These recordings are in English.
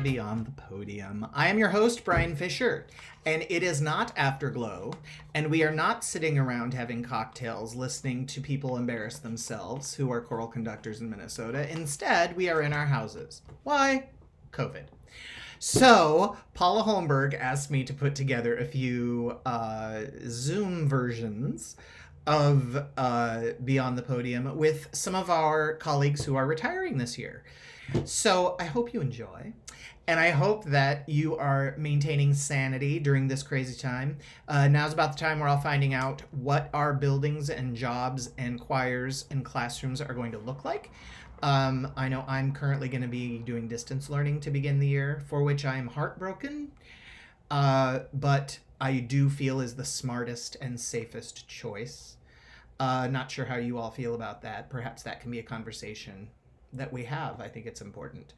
Beyond the Podium. I am your host, Bryan Fisher, and it is not Afterglow, and we are not sitting around having cocktails listening to people embarrass themselves who are choral conductors in Minnesota. Instead, we are in our houses. Why? COVID. So, Paula Holmberg asked me to put together a few Zoom versions of Beyond the Podium with some of our colleagues who are retiring this year. So I hope you enjoy, and I hope that you are maintaining sanity during this crazy time. Now's about the time we're all finding out what our buildings and jobs and choirs and classrooms are going to look like. I know I'm currently going to be doing distance learning to begin the year, for which I am heartbroken, but I do feel is the smartest and safest choice. Not sure how you all feel about that. Perhaps that can be a conversation that we have. I think it's important.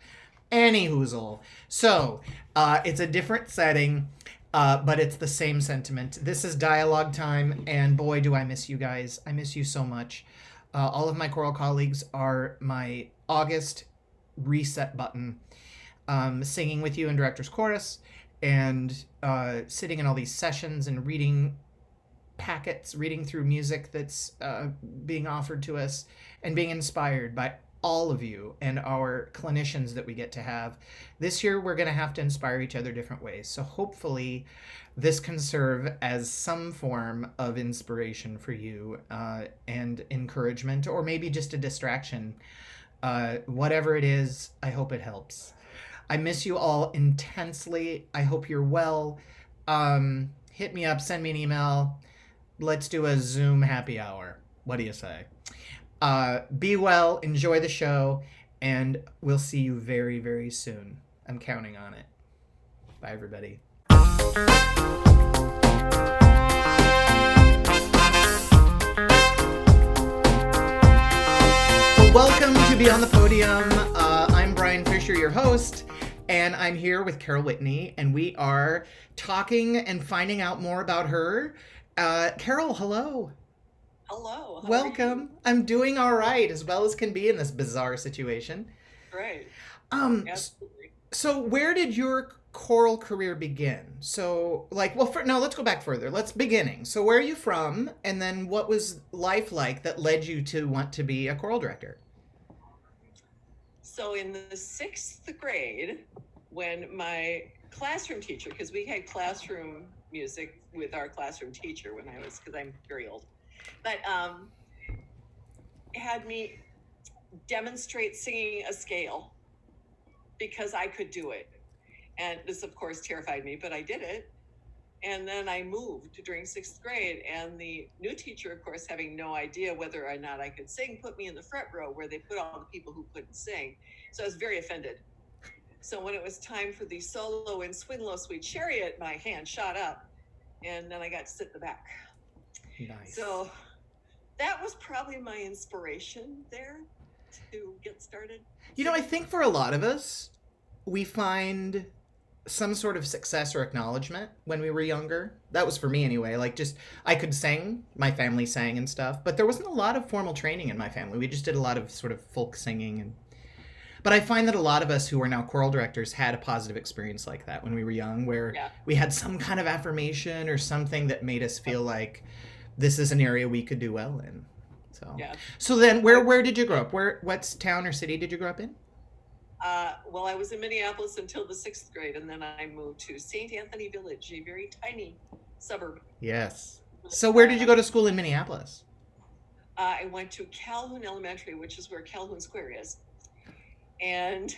Anyhoozle. So, it's a different setting, but it's the same sentiment. This is dialogue time, and boy, do I miss you guys. I miss you so much. All of my choral colleagues are my August reset button, singing with you in Director's Chorus, and sitting in all these sessions and reading packets, reading through music that's being offered to us, and being inspired by all of you and our clinicians that we get to have. This year, we're going to have to inspire each other different ways. So hopefully this can serve as some form of inspiration for you and encouragement, or maybe just a distraction. Whatever it is, I hope it helps. I miss you all intensely. I hope you're well. Hit me up, send me an email. Let's do a Zoom happy hour. What do you say? Be well, enjoy the show, and we'll see you very, very soon. I'm counting on it. Bye, everybody. Welcome to Be on the Podium. I'm Bryan Fisher, your host, and I'm here with Carol Whitney, and we are talking and finding out more about her. Carol, hello. Hello. Welcome. I'm doing all right, as well as can be in this bizarre situation. Great. Absolutely. So where did your choral career begin? So, let's go back further. Let's beginning. So where are you from? And then what was life like that led you to want to be a choral director? So in the 6th grade, when my classroom teacher, because we had classroom music with our classroom teacher because I'm very old, but had me demonstrate singing a scale because I could do it. And this, of course, terrified me, but I did it. And then I moved during 6th grade, and the new teacher, of course, having no idea whether or not I could sing, put me in the front row where they put all the people who couldn't sing. So I was very offended. So when it was time for the solo in Swing Low, Sweet Chariot, my hand shot up, and then I got to sit in the back. Nice. So that was probably my inspiration there to get started. You know, I think for a lot of us, we find some sort of success or acknowledgement when we were younger. That was for me anyway. I could sing, my family sang and stuff, but there wasn't a lot of formal training in my family. We just did a lot of sort of folk singing. But I find that a lot of us who are now choral directors had a positive experience like that when we were young, where we had some kind of affirmation or something that made us feel like this is an area we could do well in. So then where did you grow up? What town or city did you grow up in? Well, I was in Minneapolis until the 6th grade, and then I moved to St. Anthony Village, a very tiny suburb. Yes. So where did you go to school in Minneapolis? I went to Calhoun Elementary, which is where Calhoun Square is. And,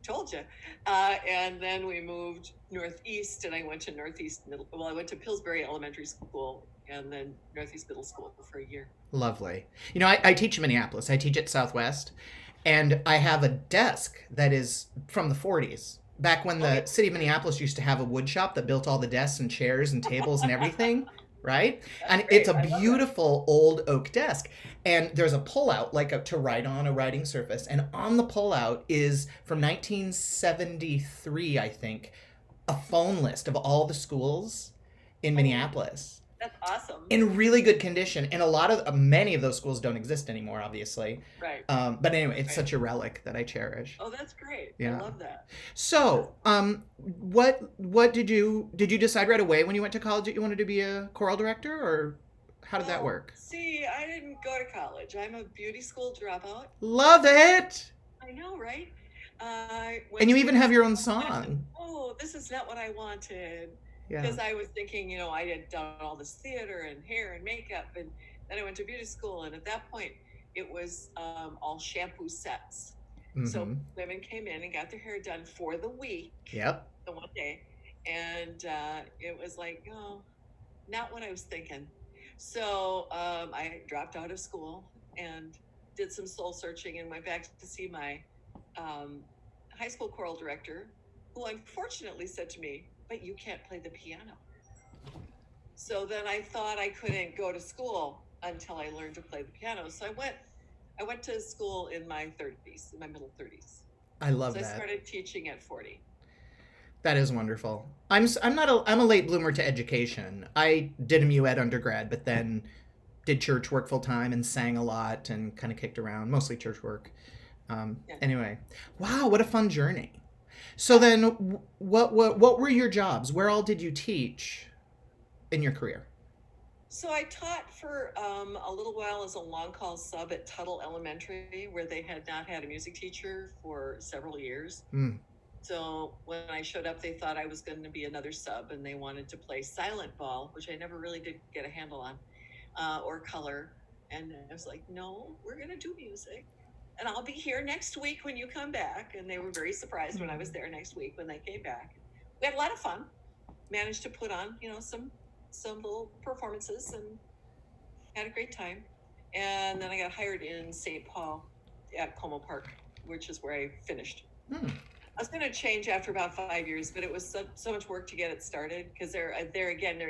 told you. And then we moved northeast, and I went to I went to Pillsbury Elementary School and then Northeast Middle School for a year. Lovely. You know, I teach in Minneapolis. I teach at Southwest. And I have a desk that is from the 40s, back when the city of Minneapolis used to have a wood shop that built all the desks and chairs and tables and everything, right? And it's a beautiful old oak desk. And there's a pullout, to write on a writing surface. And on the pullout is, from 1973, I think, a phone list of all the schools in Minneapolis. That's awesome. In really good condition. And many of those schools don't exist anymore, obviously. Right. But anyway, it's such a relic that I cherish. Oh, that's great. Yeah. I love that. So, what did you decide right away when you went to college that you wanted to be a choral director, or how did that work? See, I didn't go to college. I'm a beauty school dropout. Love it. I know, right? And you even have your own song. Oh, this is not what I wanted. Yeah. Because I was thinking, I had done all this theater and hair and makeup, and then I went to beauty school, and at that point, it was all shampoo sets. Mm-hmm. So women came in and got their hair done for the week. Yep. The one day, and it was like, not what I was thinking. So I dropped out of school and did some soul searching and went back to see my high school choral director, who unfortunately said to me, "But you can't play the piano." So then I thought I couldn't go to school until I learned to play the piano. So I went to school in my middle 30s. I love that. So I started teaching at 40. That is wonderful. I'm a late bloomer to education. I did a MUEd undergrad, but then did church work full time and sang a lot and kind of kicked around, mostly church work. Anyway, wow, what a fun journey. So then, what were your jobs? Where all did you teach in your career? So I taught for a little while as a long call sub at Tuttle Elementary, where they had not had a music teacher for several years. Mm. So when I showed up, they thought I was going to be another sub, and they wanted to play silent ball, which I never really did get a handle on, or color. And I was like, no, we're going to do music. And I'll be here next week when you come back. And they were very surprised when I was there next week when they came back. We had a lot of fun. Managed to put on, some little performances and had a great time. And then I got hired in St. Paul at Como Park, which is where I finished. Hmm. I was going to change after about 5 years, but it was so much work to get it started because there had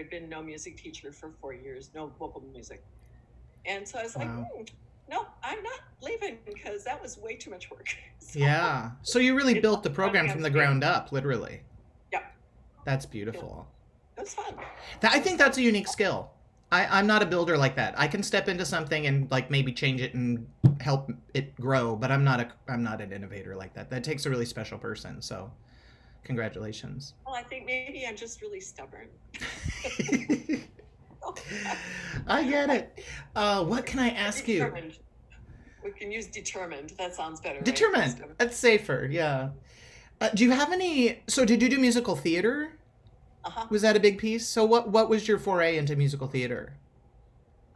been no music teacher for 4 years, no vocal music. And so I was like, no, I'm not leaving because that was way too much work. So, yeah. So you really built the program from the ground up, literally. Yeah. That's beautiful. It was fun. I think that's a unique skill. I'm not a builder like that. I can step into something and like maybe change it and help it grow, but I'm not an innovator like that. That takes a really special person. So, congratulations. Well, I think maybe I'm just really stubborn. I get it. What can I ask you? We can use determined. That sounds better. Determined. Right? That's safer. Yeah. Do you have any? So, did you do musical theater? Was that a big piece? So what was your foray into musical theater?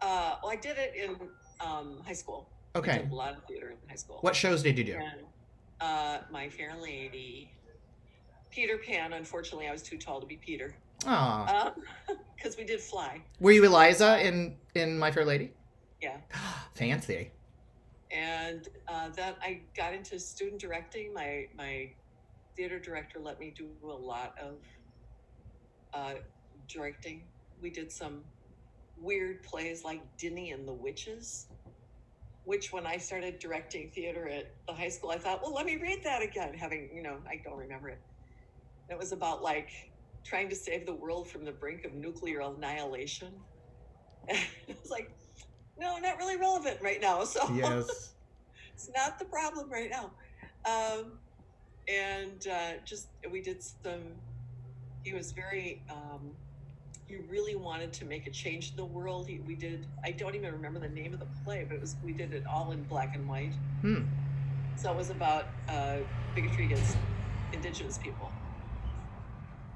Well, I did it in high school. Okay. I did a lot of theater in high school. What shows did you do? And, My Fair Lady, Peter Pan. Unfortunately, I was too tall to be Peter. Aw. Because we did fly. Were you Eliza in My Fair Lady? Yeah. Fancy. And then I got into student directing. My theater director let me do a lot of directing. We did some weird plays like Dinny and the Witches, which when I started directing theater at the high school, I thought, well, let me read that again, I don't remember it. It was about like trying to save the world from the brink of nuclear annihilation. And it was like, no, not really relevant right now. So yes. It's not the problem right now. We did some, he was very, he really wanted to make a change in the world. I don't even remember the name of the play, but we did it all in black and white. So it was about bigotry against Indigenous people.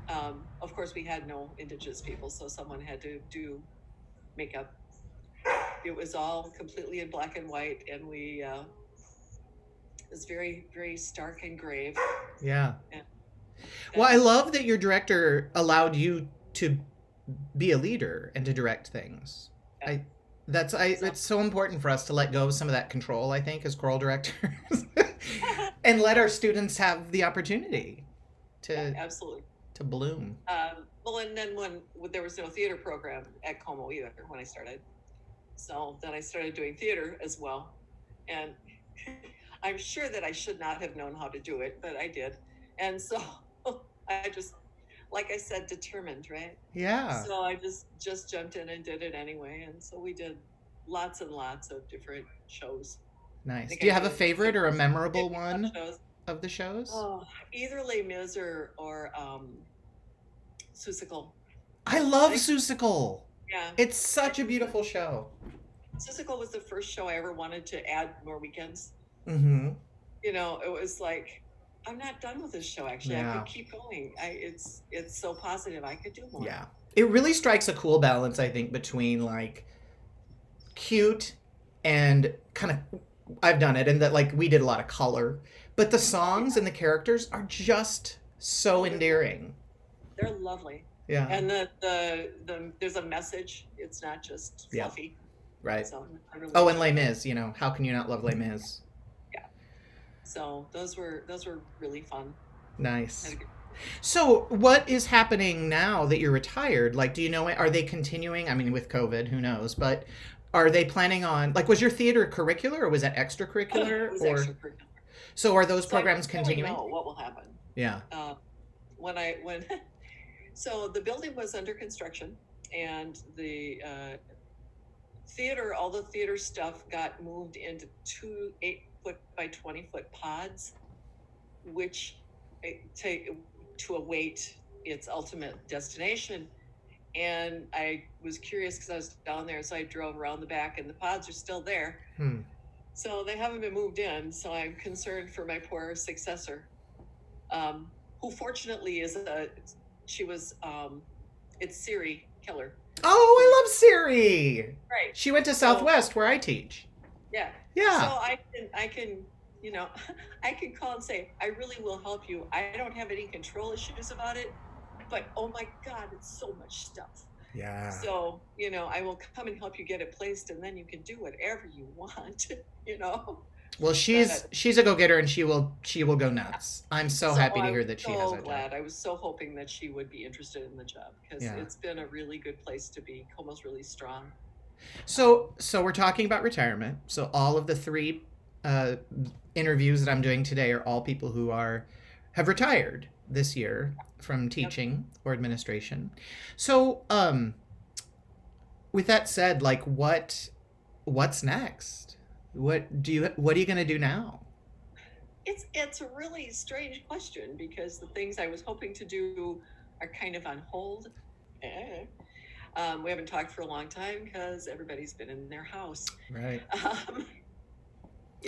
Of course, we had no Indigenous people, so someone had to do makeup. It was all completely in black and white, and it was very, very stark and grave. Yeah. Well, I love that your director allowed you to be a leader and to direct things. Yeah. It's so important for us to let go of some of that control, I think, as choral directors, and let our students have the opportunity to absolutely to bloom. Well, and then when there was no theater program at Como either when I started, so then I started doing theater as well, and I'm sure that I should not have known how to do it, but I did, and so I just, like I said, determined, right? Yeah. So I just jumped in and did it anyway, and so we did lots and lots of different shows. Nice. Do you have a favorite or a memorable one of the shows? Oh, either Les Mis or Seussical. I love Seussical. Yeah. It's such a beautiful show. Seussical was the first show I ever wanted to add more weekends. Mm-hmm. It was like, I'm not done with this show, actually. Yeah. I could keep going. It's so positive. I could do more. Yeah. It really strikes a cool balance, I think, between like cute and kind of, I've done it, and that like we did a lot of color, but the songs and the characters are just so endearing. They're lovely. Yeah. And there's a message. It's not just fluffy. Yeah. Right. So really and Les Mis, how can you not love Les Mis? Yeah. So those were really fun. Nice. So what is happening now that you're retired? Like, do you know, are they continuing? I mean, with COVID, who knows? But are they planning on, like, was your theater curricular or was that extracurricular? It was extracurricular. So are those programs continuing? I don't know what will happen. Yeah. So the building was under construction, and the all the theater stuff got moved into 2 8-foot by 20-foot pods, which take to await its ultimate destination. And I was curious because I was down there, so I drove around the back, and the pods are still there. So they haven't been moved in. So I'm concerned for my poor successor, who fortunately it's Siri Keller. Oh, I love Siri. Right. She went to Southwest where I teach. Yeah. Yeah. So I can, I can call and say, I really will help you. I don't have any control issues about it, but oh my God, it's so much stuff. Yeah. So, I will come and help you get it placed, and then you can do whatever you want, Well, she's a go-getter, and she will go nuts. I'm so happy to hear that she has that job. I was so hoping that she would be interested in the job, because it's been a really good place to be. Como's really strong. So we're talking about retirement. So all of the 3 interviews that I'm doing today are all people who have retired this year from teaching or administration. So with that said, like what's next? What are you going to do now? It's a really strange question, because the things I was hoping to do are kind of on hold. We haven't talked for a long time because everybody's been in their house. Right.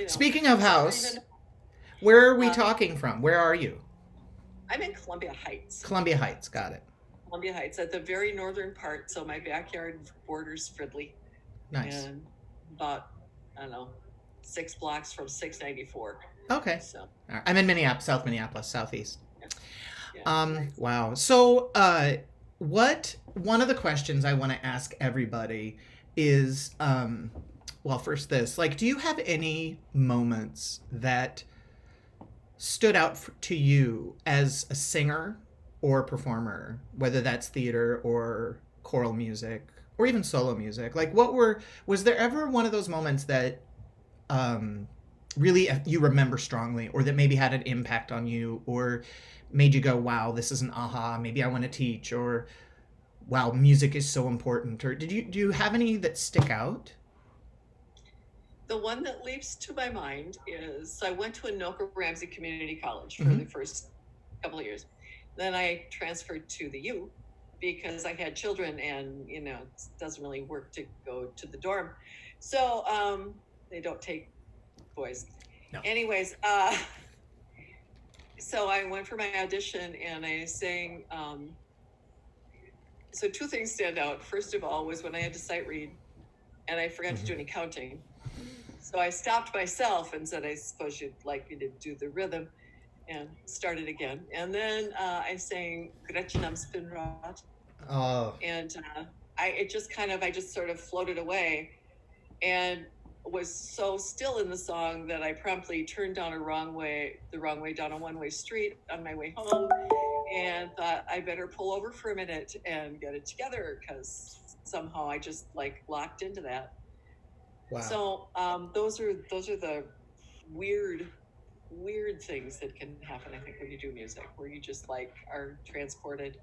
Speaking of house, where are we talking from? Where are you? I'm in Columbia Heights. Columbia Heights, got it. Columbia Heights, at the very northern part. So my backyard borders Fridley. Nice. And about, 6 blocks from 694. Okay. So I'm in Minneapolis, South Minneapolis, Southeast. Yeah. Wow. So one of the questions I want to ask everybody is, first this, like, do you have any moments that stood out to you as a singer or performer, whether that's theater or choral music or even solo music? Like, was there ever one of those moments that really you remember strongly, or that maybe had an impact on you, or made you go, wow, this is an aha, maybe I want to teach, or wow, music is so important? Or do you have any that stick out? The one that leaps to my mind is, I went to Anoka Ramsey Community College for the first couple of years. Then I transferred to the U because I had children, and it doesn't really work to go to the dorm. So they don't take boys. No. Anyways, so I went for my audition, and I sang. So 2 things stand out. First of all was when I had to sight read, and I forgot to do any counting. So I stopped myself and said, I suppose you'd like me to do the rhythm, and started again. And then I sang Gretchen am Spinnrad. Oh. And I just sort of floated away, and was so still in the song that I promptly turned down the wrong way down a one-way street on my way home, and thought I better pull over for a minute and get it together, because somehow I just locked into that. Wow. So those are the weird things that can happen, I think, when you do music, where you just are transported.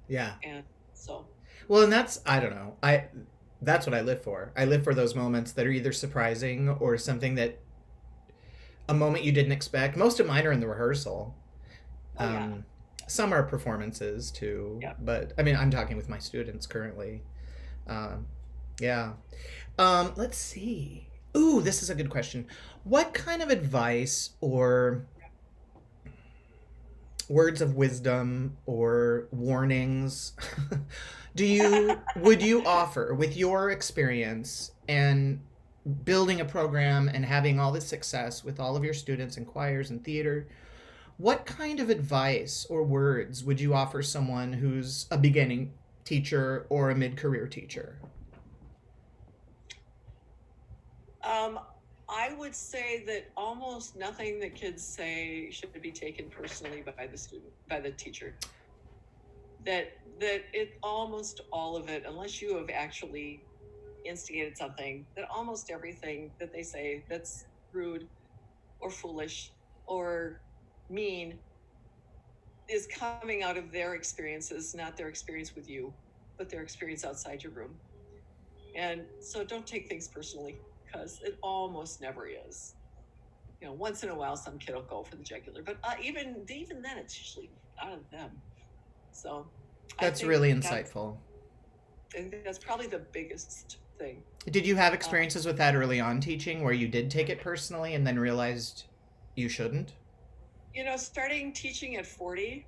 Yeah. And so. Well, and that's, I don't know, that's what I live for. I live for those moments that are either surprising or something that a moment you didn't expect. Most of mine are in the rehearsal. Some are performances too. Yeah. But I mean, I'm talking with my students currently. Yeah. Let's see. Ooh, this is a good question. What kind of advice or words of wisdom or warnings would you offer with your experience and building a program and having all this success with all of your students and choirs and theater? What kind of advice or words would you offer someone who's a beginning teacher or a mid-career teacher? I would say that almost nothing that kids say should be taken personally by the teacher. That it almost all of it, unless you have actually instigated something, that almost everything that they say that's rude or foolish or mean is coming out of their experiences, not their experience with you, but their experience outside your room. And so don't take things personally, because it almost never is. Once in a while, some kid will go for the jugular, but even then, it's usually out of them. So that's really insightful. I think that's probably the biggest thing. Did you have experiences with that early on teaching where you did take it personally and then realized you shouldn't? Starting teaching at 40,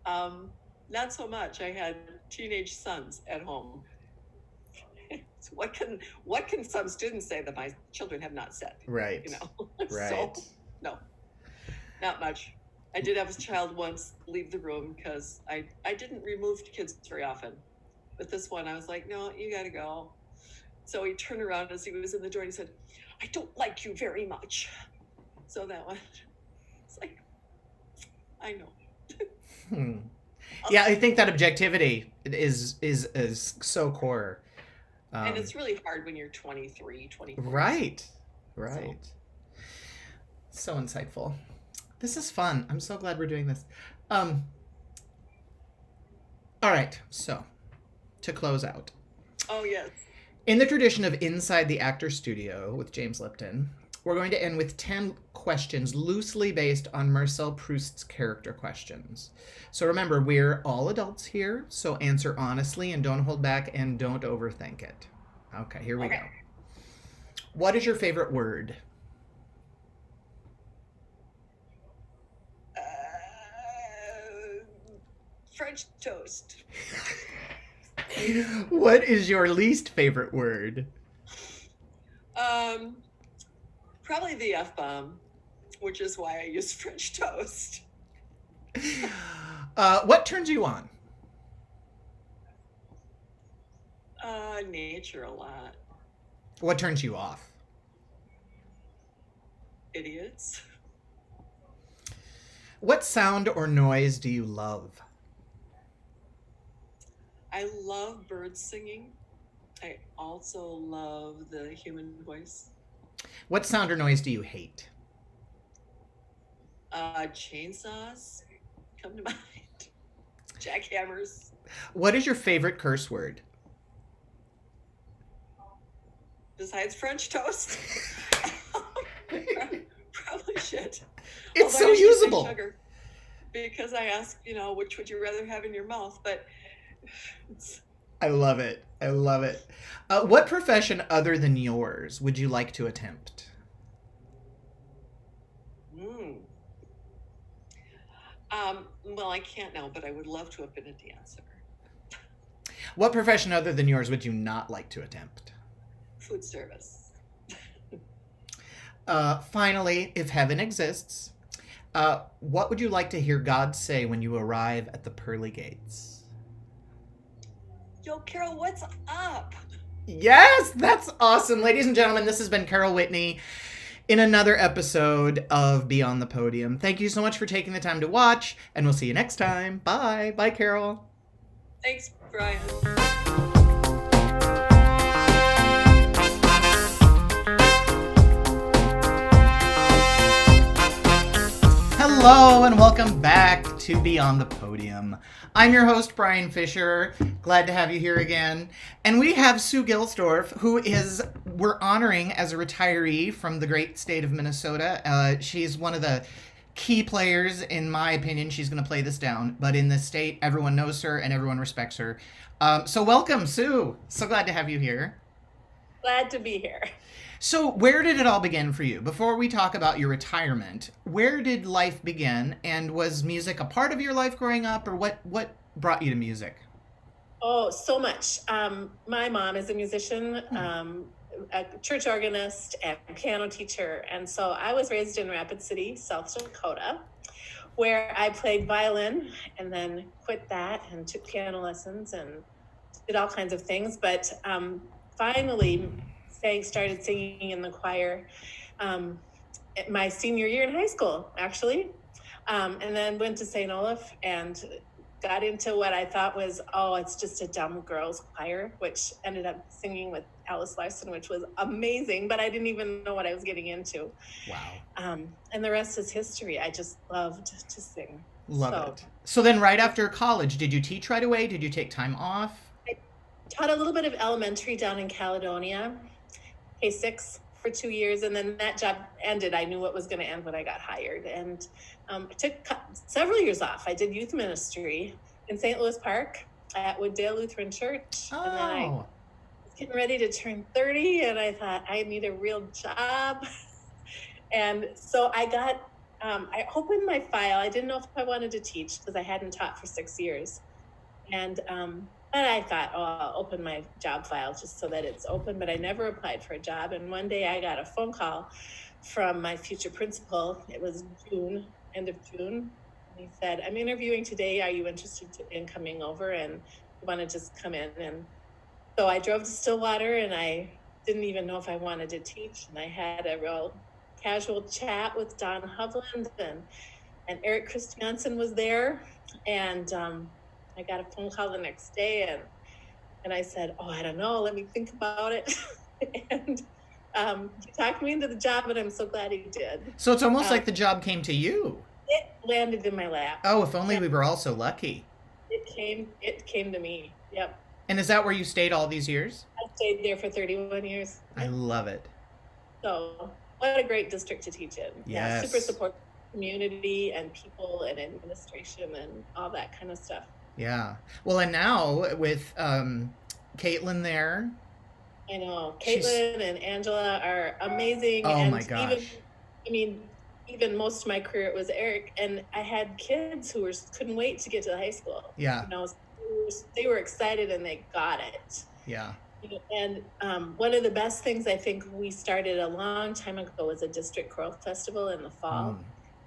not so much. I had teenage sons at home. So what can some students say that my children have not said? Right. Right. So, no, not much. I did have a child once leave the room because I didn't remove kids very often. But this one, I was like, no, you got to go. So he turned around as he was in the door and he said, I don't like you very much. So that one, it's like, I know. Yeah, I think that objectivity is so core. And it's really hard when you're 23, 24. Right. So insightful. This is fun. I'm so glad we're doing this. All right, so to close out. Oh, yes. In the tradition of Inside the Actor Studio with James Lipton, we're going to end with 10 questions loosely based on Marcel Proust's character questions. So remember, we're all adults here, so answer honestly and don't hold back and don't overthink it. Okay, here we go. What is your favorite word? French toast. What is your least favorite word? Probably the F-bomb, which is why I use French toast. What turns you on? Nature a lot. What turns you off? Idiots. What sound or noise do you love? I love birds singing. I also love the human voice. What sound or noise do you hate? Chainsaws come to mind. Jackhammers. What is your favorite curse word? Besides French toast? Probably shit. It's so usable. Sugar, because I ask, which would you rather have in your mouth? But I love it. What profession other than yours would you like to attempt? Well, I can't now, but I would love to have been a dancer. What profession other than yours would you not like to attempt? Food service. Finally, if heaven exists, what would you like to hear God say when you arrive at the pearly gates? Yo, Carol, what's up? Yes, that's awesome. Ladies and gentlemen, this has been Carol Whitney in another episode of Beyond the Podium. Thank you so much for taking the time to watch, and we'll see you next time. Bye. Bye, Carol. Thanks, Bryan. Hello and welcome back to Beyond the Podium. I'm your host, Bryan Fisher. Glad to have you here again. And we have Sue Gilsdorf, who we're honoring as a retiree from the great state of Minnesota. She's one of the key players, in my opinion. She's going to play this down. But in this state, everyone knows her and everyone respects her. So welcome, Sue. So glad to have you here. Glad to be here. So where did it all begin for you? Before we talk about your retirement, where did life begin? And was music a part of your life growing up, or what brought you to music? Oh, so much. My mom is a musician, a church organist and piano teacher. And so I was raised in Rapid City, South Dakota, where I played violin and then quit that and took piano lessons and did all kinds of things. But finally started singing in the choir at my senior year in high school, actually. And then went to St. Olaf and got into what I thought was, it's just a dumb girls choir, which ended up singing with Alice Larson, which was amazing, but I didn't even know what I was getting into. Wow. And the rest is history. I just loved to sing. Love it. So then right after college, did you teach right away? Did you take time off? I taught a little bit of elementary down in Caledonia, K6 for 2 years, and then that job ended. I knew it was going to end when I got hired, and I took several years off. I did youth ministry in St. Louis Park, at Wooddale Lutheran Church. And then I Oh, was getting ready to turn 30, and I thought I need a real job. And so I opened my file. I didn't know if I wanted to teach because I hadn't taught for 6 years. And but I thought, oh, I'll open my job file just so that it's open. But I never applied for a job. And one day I got a phone call from my future principal. It was June, end of June. And he said, I'm interviewing today. Are you interested in coming over? And you want to just come in? And so I drove to Stillwater, and I didn't even know if I wanted to teach. And I had a real casual chat with Don Hovland, and Eric Christiansen was there. And I got a phone call the next day, and I said, oh, I don't know, let me think about it. And he talked me into the job, and I'm so glad he did. so it's almost like the job came to you. It landed in my lap. Oh, if only we were all so lucky. It came to me. Yep. And is that where you stayed all these years? I stayed there for 31 years. I love it. So what a great district to teach in. Yes. Yeah, super supportive community and people and administration and all that kind of stuff. Yeah. Well, and now with Caitlin there. I know. Caitlin and Angela are amazing. Oh, and my gosh. Even most of my career it was Eric, and I had kids who couldn't wait to get to the high school. Yeah. You know, they were excited and they got it. Yeah. And one of the best things I think we started a long time ago was a district choral festival in the fall.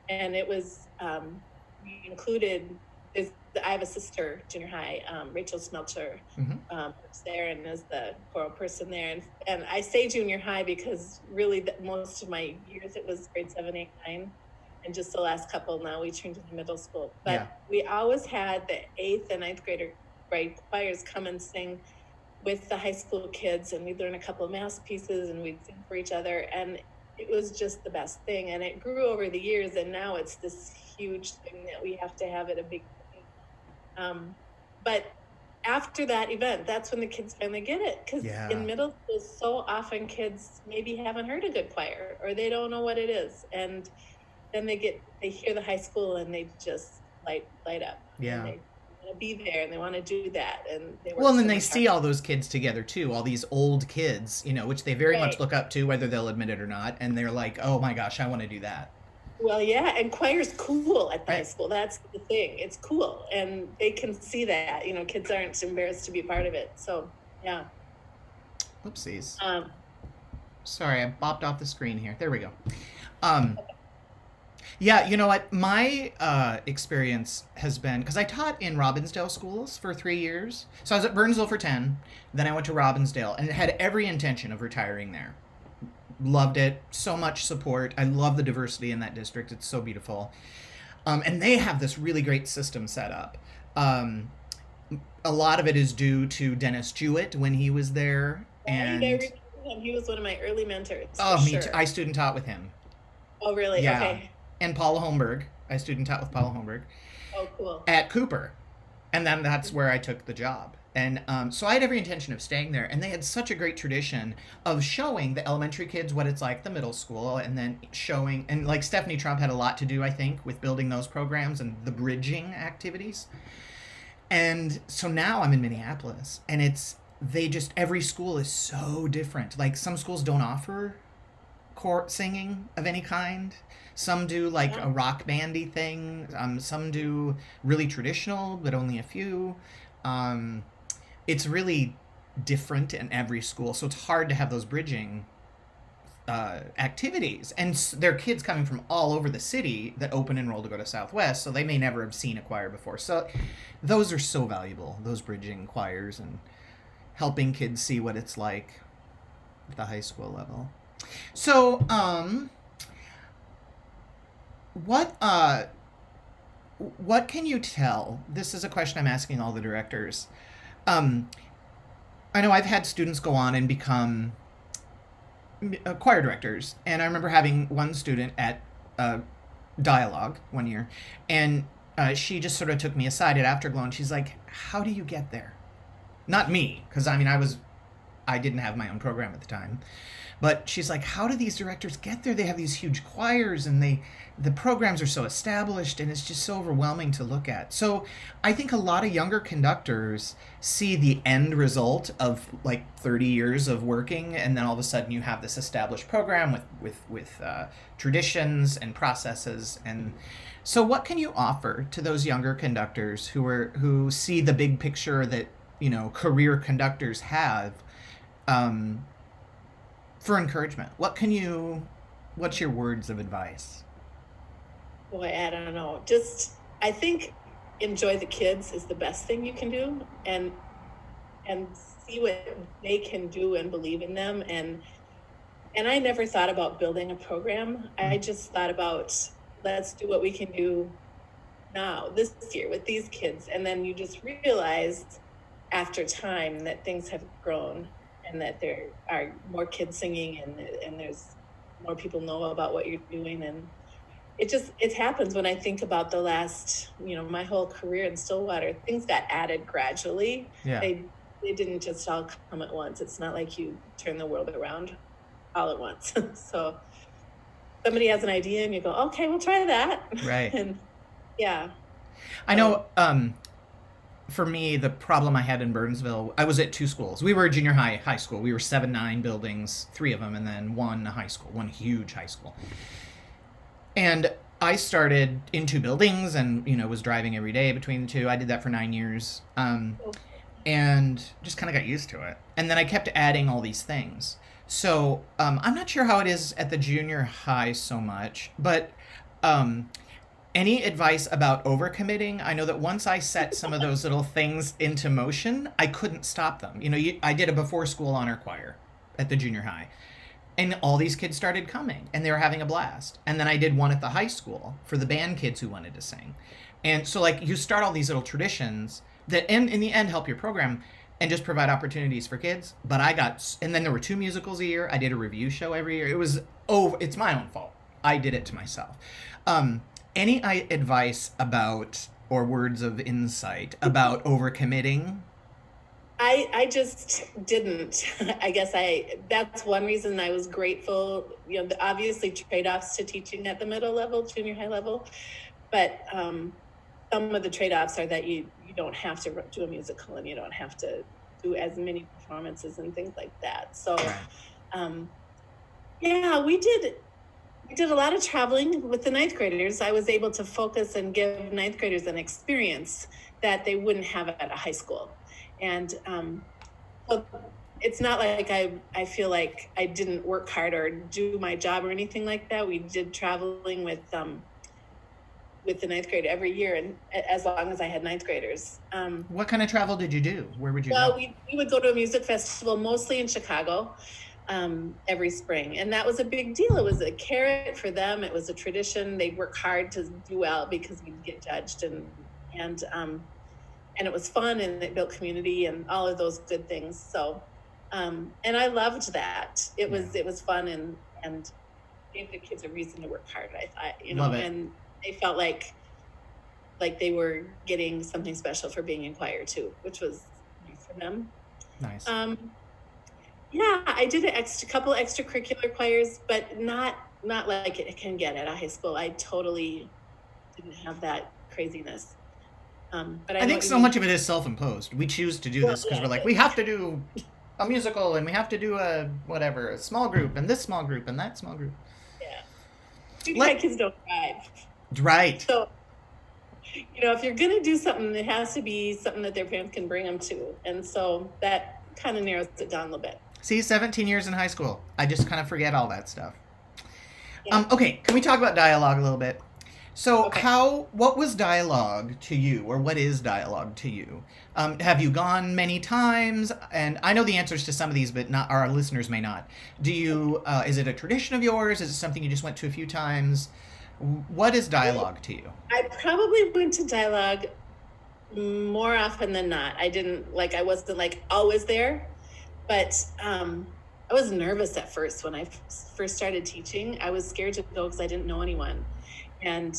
And it was, we included, I have a sister, junior high, Rachel Smelcher, works there and is the choral person there. And I say junior high because really most of my years it was grade 7, 8, 9. And just the last couple now we turned to the middle school. But we always had the 8th and 9th grade choirs come and sing with the high school kids, and we'd learn a couple of mass pieces and we'd sing for each other, and it was just the best thing. And it grew over the years, and now it's this huge thing that we have to have at a big thing. But after that event, that's when the kids finally get it, because in middle school so often kids maybe haven't heard a good choir or they don't know what it is, and then they hear the high school and they just light up. Yeah. They want to be there and they want to do that, and they work. Well, and then they see all those kids together too, all these old kids, which they very much look up to, whether they'll admit it or not, and they're like, oh my gosh, I want to do that. Well, yeah, and choir's cool at the high school. That's the thing. It's cool, and they can see that. Kids aren't embarrassed to be part of it. So, yeah. Oopsies. Sorry, I bopped off the screen here. There we go. Yeah, you know what? My experience has been, because I taught in Robbinsdale schools for 3 years. So I was at Burnsville for 10, then I went to Robbinsdale, and had every intention of retiring there. Loved it. So much support. I love the diversity in that district. It's so beautiful. And they have this really great system set up. A lot of it is due to Dennis Jewett when he was there. And I remember him. He was one of my early mentors. Oh, me too. I student taught with him. Oh, really? Yeah. Okay. And Paula Holmberg. I student taught with Paula Holmberg. Oh, cool. At Cooper. And then that's where I took the job. And so I had every intention of staying there. And they had such a great tradition of showing the elementary kids what it's like, the middle school, and then showing, and like Stephanie Trump had a lot to do, I think, with building those programs and the bridging activities. And so now I'm in Minneapolis, and every school is so different. Like some schools don't offer singing of any kind. Some do like a rock bandy thing. Some do really traditional, but only a few. It's really different in every school, so it's hard to have those bridging activities. And there are kids coming from all over the city that open enroll to go to Southwest, so they may never have seen a choir before. So those are so valuable, those bridging choirs, and helping kids see what it's like at the high school level. So, what can you tell? This is a question I'm asking all the directors. I know I've had students go on and become choir directors, and I remember having one student at Dialogue one year, and she just sort of took me aside at Afterglow, and she's like, how do you get there? Not me, because I I didn't have my own program at the time. But she's like, how do these directors get there? They have these huge choirs, and the programs are so established, and it's just so overwhelming to look at. So I think a lot of younger conductors see the end result of like 30 years of working, and then all of a sudden you have this established program with traditions and processes. And so what can you offer to those younger conductors who see the big picture that, you know, career conductors have, for encouragement? What's your words of advice? Boy, I don't know. I think enjoy the kids is the best thing you can do, and see what they can do and believe in them. And I never thought about building a program. I just thought about, let's do what we can do now, this year, with these kids. And then you just realize after time that things have grown, and that there are more kids singing, and there's more people know about what you're doing. And it happens. When I think about the last, you know, my whole career in Stillwater, things got added gradually. Yeah. They didn't just all come at once. It's not like you turn the world around all at once. So somebody has an idea and you go, okay, we'll try that. Right. And yeah. I know, for me, the problem I had in Burnsville, I was at two schools. We were a junior high school. We were 7-9 buildings, 3 of them, and then one huge high school. And I started in 2 buildings and, you know, was driving every day between the two. I did that for 9 years, and just kind of got used to it. And then I kept adding all these things. So I'm not sure how it is at the junior high so much, but any advice about overcommitting? I know that once I set some of those little things into motion, I couldn't stop them. You know, I did a before school honor choir at the junior high, and all these kids started coming, and they were having a blast. And then I did one at the high school for the band kids who wanted to sing. And so, like, you start all these little traditions that in the end help your program and just provide opportunities for kids. But and then there were 2 musicals a year. I did a review show every year. It's my own fault. I did it to myself. Any advice about, or words of insight about overcommitting? I just didn't. I guess that's one reason I was grateful. You know, obviously trade-offs to teaching at the middle level, junior high level, but some of the trade-offs are that you don't have to do a musical, and you don't have to do as many performances and things like that. So, yeah, we did a lot of traveling with the 9th graders. I was able to focus and give 9th graders an experience that they wouldn't have at a high school. And so it's not like I feel like I didn't work hard or do my job or anything like that. We did traveling with the 9th grade every year, and as long as I had 9th graders. What kind of travel did you do? Where would you go? Well, we would go to a music festival, mostly in Chicago, every spring. And that was a big deal. It was a carrot for them. It was a tradition. They'd work hard to do well because we'd get judged, and it was fun, and it built community and all of those good things. So, and I loved that. It was fun and gave the kids a reason to work hard. I thought, you know, and they felt like they were getting something special for being in choir too, which was nice for them. Nice. Yeah, I did a couple extracurricular choirs, but not like it can get at a high school. I totally didn't have that craziness. But I think so much of it is self-imposed. We choose to do this because we're like, we have to do a musical, and we have to do a small group, and this small group, and that small group. Yeah. Junior kids don't drive. Right. So, you know, if you're going to do something, it has to be something that their parents can bring them to. And so that kind of narrows it down a little bit. See, 17 years in high school. I just kind of forget all that stuff. Yeah. Okay, can we talk about dialogue a little bit? So what was dialogue to you, or what is dialogue to you? Have you gone many times? And I know the answers to some of these, but not our listeners may not. Do you, is it a tradition of yours? Is it something you just went to a few times? What is dialogue to you? I probably went to dialogue more often than not. I wasn't always there, but I was nervous at first when I first started teaching. I was scared to go because I didn't know anyone. And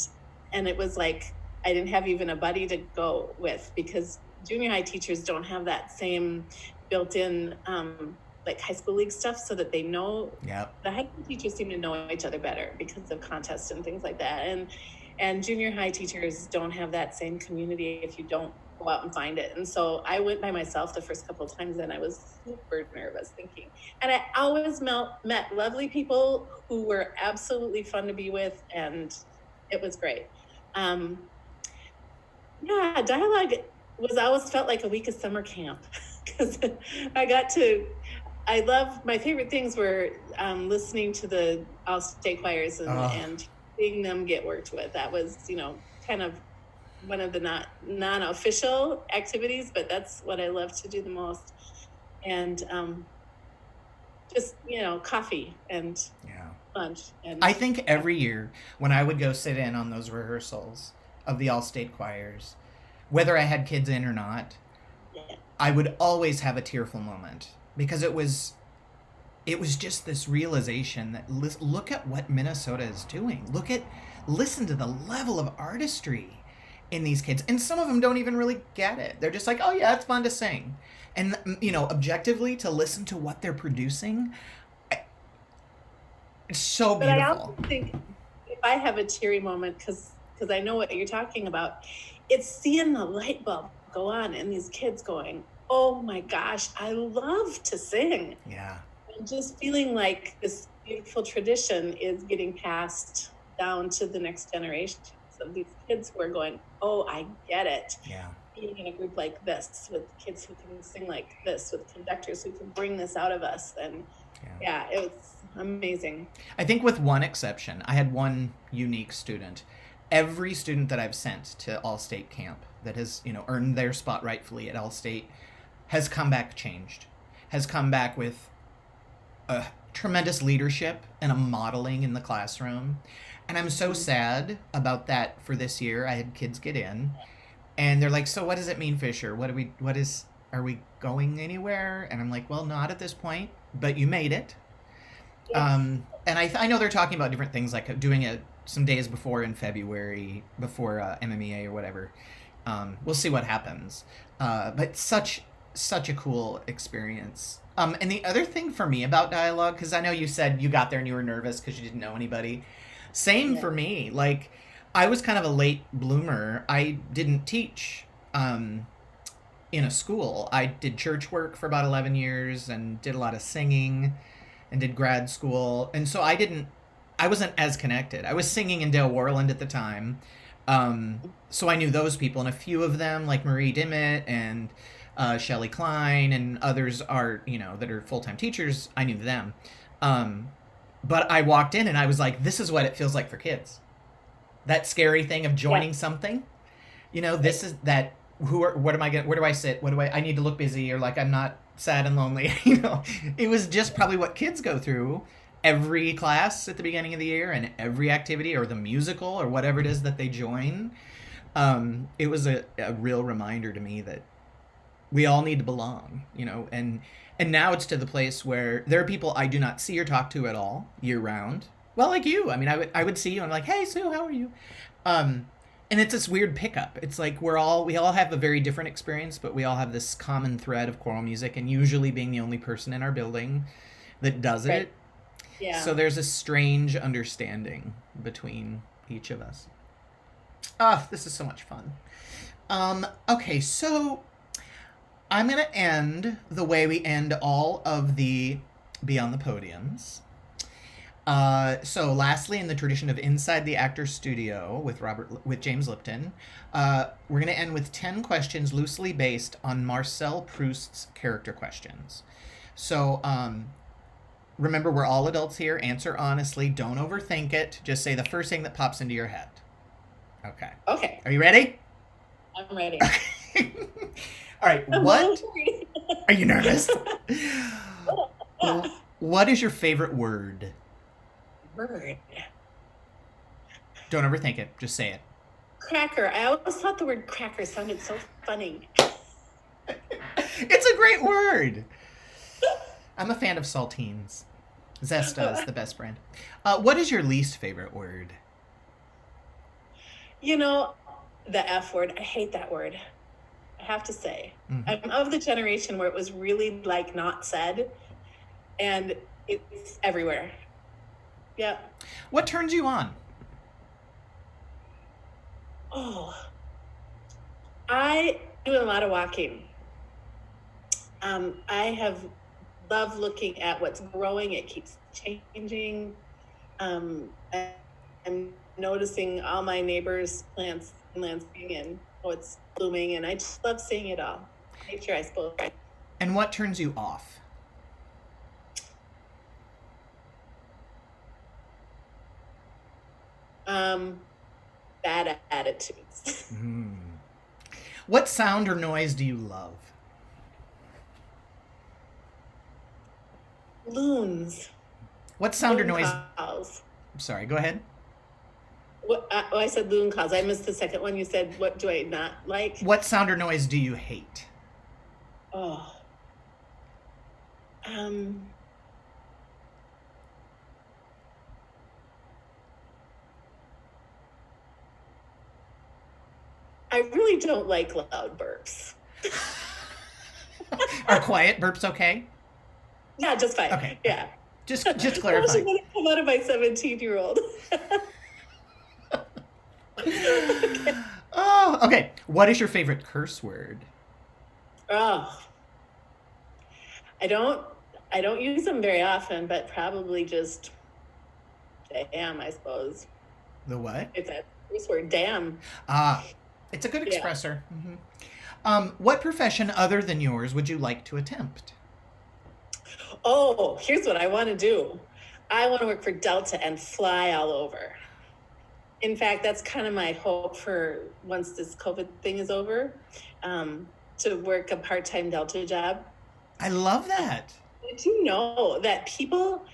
it was like I didn't have even a buddy to go with, because junior high teachers don't have that same built-in like high school league stuff so that they know. Yep. The high school teachers seem to know each other better because of contests and things like that. And junior high teachers don't have that same community if you don't go out and find it. And so I went by myself the first couple of times and I was super nervous thinking. And I always met lovely people who were absolutely fun to be with, and it was great. Yeah, dialogue was always felt like a week of summer camp because my favorite things were listening to the all-state choirs and seeing them get worked with. That was, kind of one of the non-official activities, but that's what I love to do the most. And just, coffee and lunch. And I think every year when I would go sit in on those rehearsals of the all-state choirs, whether I had kids in or not, I would always have a tearful moment because it was just this realization that look at what Minnesota is doing. Listen to the level of artistry in these kids. And some of them don't even really get it. They're just like, oh yeah, it's fun to sing. And, objectively to listen to what they're producing, it's so beautiful. But I also think if I have a teary moment, because I know what you're talking about, it's seeing the light bulb go on and these kids going, oh my gosh, I love to sing. Yeah. And just feeling like this beautiful tradition is getting passed down to the next generation. So these kids who are going, oh, I get it. Yeah. Being in a group like this with kids who can sing like this, with conductors who can bring this out of us. And it was amazing. I think with one exception, I had one unique student. Every student that I've sent to All-State camp that has, earned their spot rightfully at All-State has come back changed, has come back with a tremendous leadership and a modeling in the classroom. And I'm so sad about that for this year. I had kids get in and they're like, so what does it mean, Fisher? Are we going anywhere? And I'm like, well, not at this point, but you made it. And I know they're talking about different things like doing some days before in February, before MMEA or whatever. We'll see what happens. But such a cool experience. And the other thing for me about dialogue, because I know you said you got there and you were nervous because you didn't know anybody. Same for me. Like, I was kind of a late bloomer. I didn't teach in a school. I did church work for about 11 years and did a lot of singing and did grad school. And so I wasn't as connected. I was singing in Dale Warland at the time. So I knew those people, and a few of them, like Marie Dimmitt and Shelley Klein and others are, that are full-time teachers. I knew them. But I walked in and I was like, this is what it feels like for kids. That scary thing of joining something, this is that, where do I sit? I need to look busy, or like I'm not sad and lonely. It was just probably what kids go through every class at the beginning of the year and every activity or the musical or whatever it is that they join. It was a real reminder to me that we all need to belong, and now it's to the place where there are people I do not see or talk to at all year round. Well, like you, I mean, I would see you and I'm like, hey, Sue, how are you? And it's this weird pickup. It's like we all have a very different experience, but we all have this common thread of choral music, and usually being the only person in our building that does it. Yeah. So there's a strange understanding between each of us. This is so much fun. Okay, so I'm going to end the way we end all of the Beyond the Podiums. So lastly, in the tradition of Inside the Actor's Studio with James Lipton, we're going to end with 10 questions loosely based on Marcel Proust's character questions. So remember, we're all adults here. Answer honestly. Don't overthink it. Just say the first thing that pops into your head. Okay. Okay. Are you ready? I'm ready. All right. What? Are you nervous? What is your favorite word? Word. Don't overthink it. Just say it. Cracker. I always thought the word cracker sounded so funny. It's a great word. I'm a fan of saltines. Zesta is the best brand. What is your least favorite word? The F word. I hate that word. I have to say. Mm-hmm. I'm of the generation where it was really like not said. and it's everywhere. Yeah. What turns you on? Oh, I do a lot of walking. I have loved looking at what's growing. It keeps changing. I'm noticing all my neighbors' plants and landscaping and how it's blooming, and I just love seeing it all. Nature, I suppose. And what turns you off? Bad attitudes. What sound or noise do you love? Loons. What sound or noise? Calls. I'm sorry, go ahead. I said loon calls. I missed the second one. You said, what do I not like? What sound or noise do you hate? Oh. I really don't like loud burps. Are quiet burps okay? Yeah, just fine. Okay. Yeah. Just That was clarify. going to come out of my 17-year-old. Oh, okay. What is your favorite curse word? Oh. I don't use them very often, but probably just damn, I suppose. The what? It's a curse word, damn. It's a good Yeah. expressor. What profession other than yours would you like to attempt? Oh, here's what I want to do. I want to work for Delta and fly all over. In fact, that's kind of my hope for once this COVID thing is over, to work a part-time Delta job. I love that. Did you know that people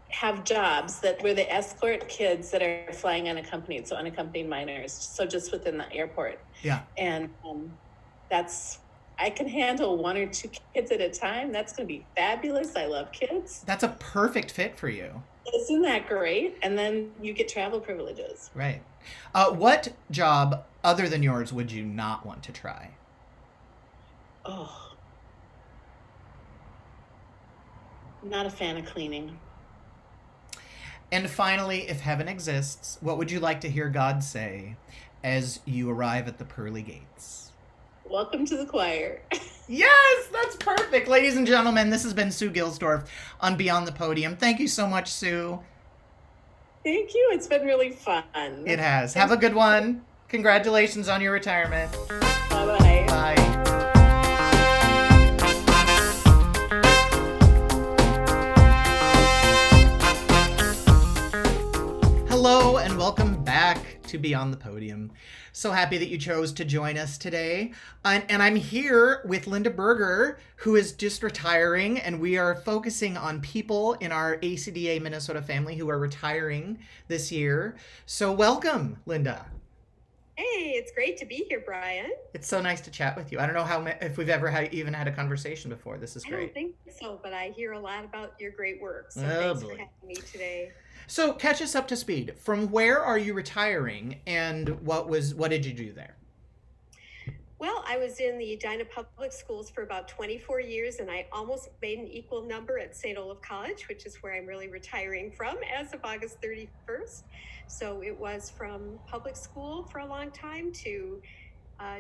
have jobs where they escort kids that are flying unaccompanied, so unaccompanied minors, so just within the airport. Yeah. And I can handle 1 or 2 kids at a time. That's going to be fabulous. I love kids. That's a perfect fit for you. Isn't that great? And then you get travel privileges. Right. What job other than yours would you not want to try? Oh, not a fan of cleaning. And finally, if heaven exists, what would you like to hear God say as you arrive at the pearly gates? Welcome to the choir. Yes, that's perfect. Ladies and gentlemen, this has been Sue Gilsdorf on Beyond the Podium. Thank you so much, Sue. Thank you. It's been really fun. It has. Have a good one. Congratulations on your retirement. Bye-bye. Bye. Hello and welcome back to Beyond the Podium. So happy that you chose to join us today. And I'm here with Linda Berger, who is just retiring, and we are focusing on people in our ACDA Minnesota family who are retiring this year. So welcome, Linda. Hey, it's great to be here, Bryan. It's so nice to chat with you. I don't know if we've ever even had a conversation before. This is I great. don't think so, but I hear a lot about your great work. So Oh, thanks boy. for having me today. So catch us up to speed. From where are you retiring, and what did you do there? Well, I was in the Edina Public Schools for about 24 years, and I almost made an equal number at St. Olaf College, which is where I'm really retiring from as of August 31st. So it was from public school for a long time to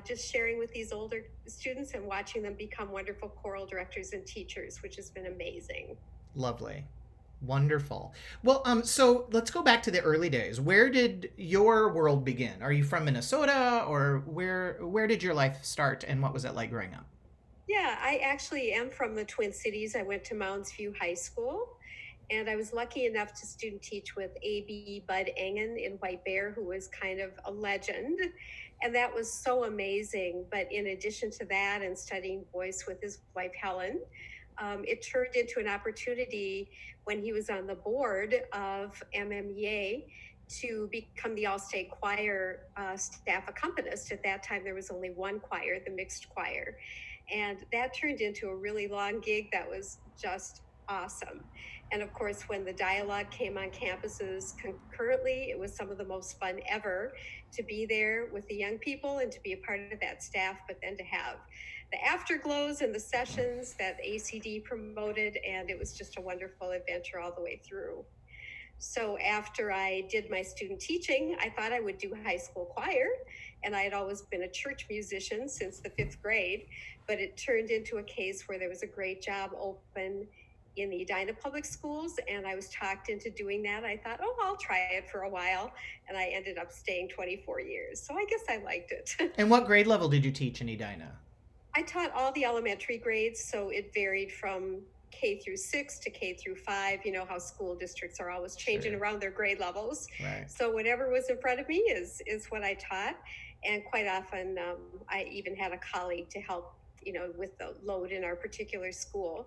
just sharing with these older students and watching them become wonderful choral directors and teachers, which has been amazing. Lovely. Wonderful. Well, so let's go back to the early days. Where did your world begin? Are you from Minnesota, or where did your life start, and what was it like growing up? Yeah, I actually am from the Twin Cities. I went to Mounds View High School, and I was lucky enough to student teach with A.B. Bud Engen in White Bear, who was kind of a legend. And that was so amazing. But in addition to that, and studying voice with his wife, Helen, it turned into an opportunity when he was on the board of MMEA to become the All-State Choir staff accompanist. At that time, there was only one choir, the mixed choir. And that turned into a really long gig that was just awesome. And of course, when the dialogue came on campuses concurrently, it was some of the most fun ever to be there with the young people and to be a part of that staff, but then to have the afterglows and the sessions that ACD promoted. And it was just a wonderful adventure all the way through. So after I did my student teaching, I thought I would do high school choir. And I had always been a church musician since the 5th grade, but it turned into a case where there was a great job open in the Edina Public Schools, and I was talked into doing that. I thought, oh, I'll try it for a while, and I ended up staying 24 years. So I guess I liked it. And what grade level did you teach in Edina? I taught all the elementary grades, so it varied from K through 6 to K through 5. You know how school districts are always changing around their grade levels. Right. So whatever was in front of me is what I taught. And quite often, I even had a colleague to help, with the load in our particular school.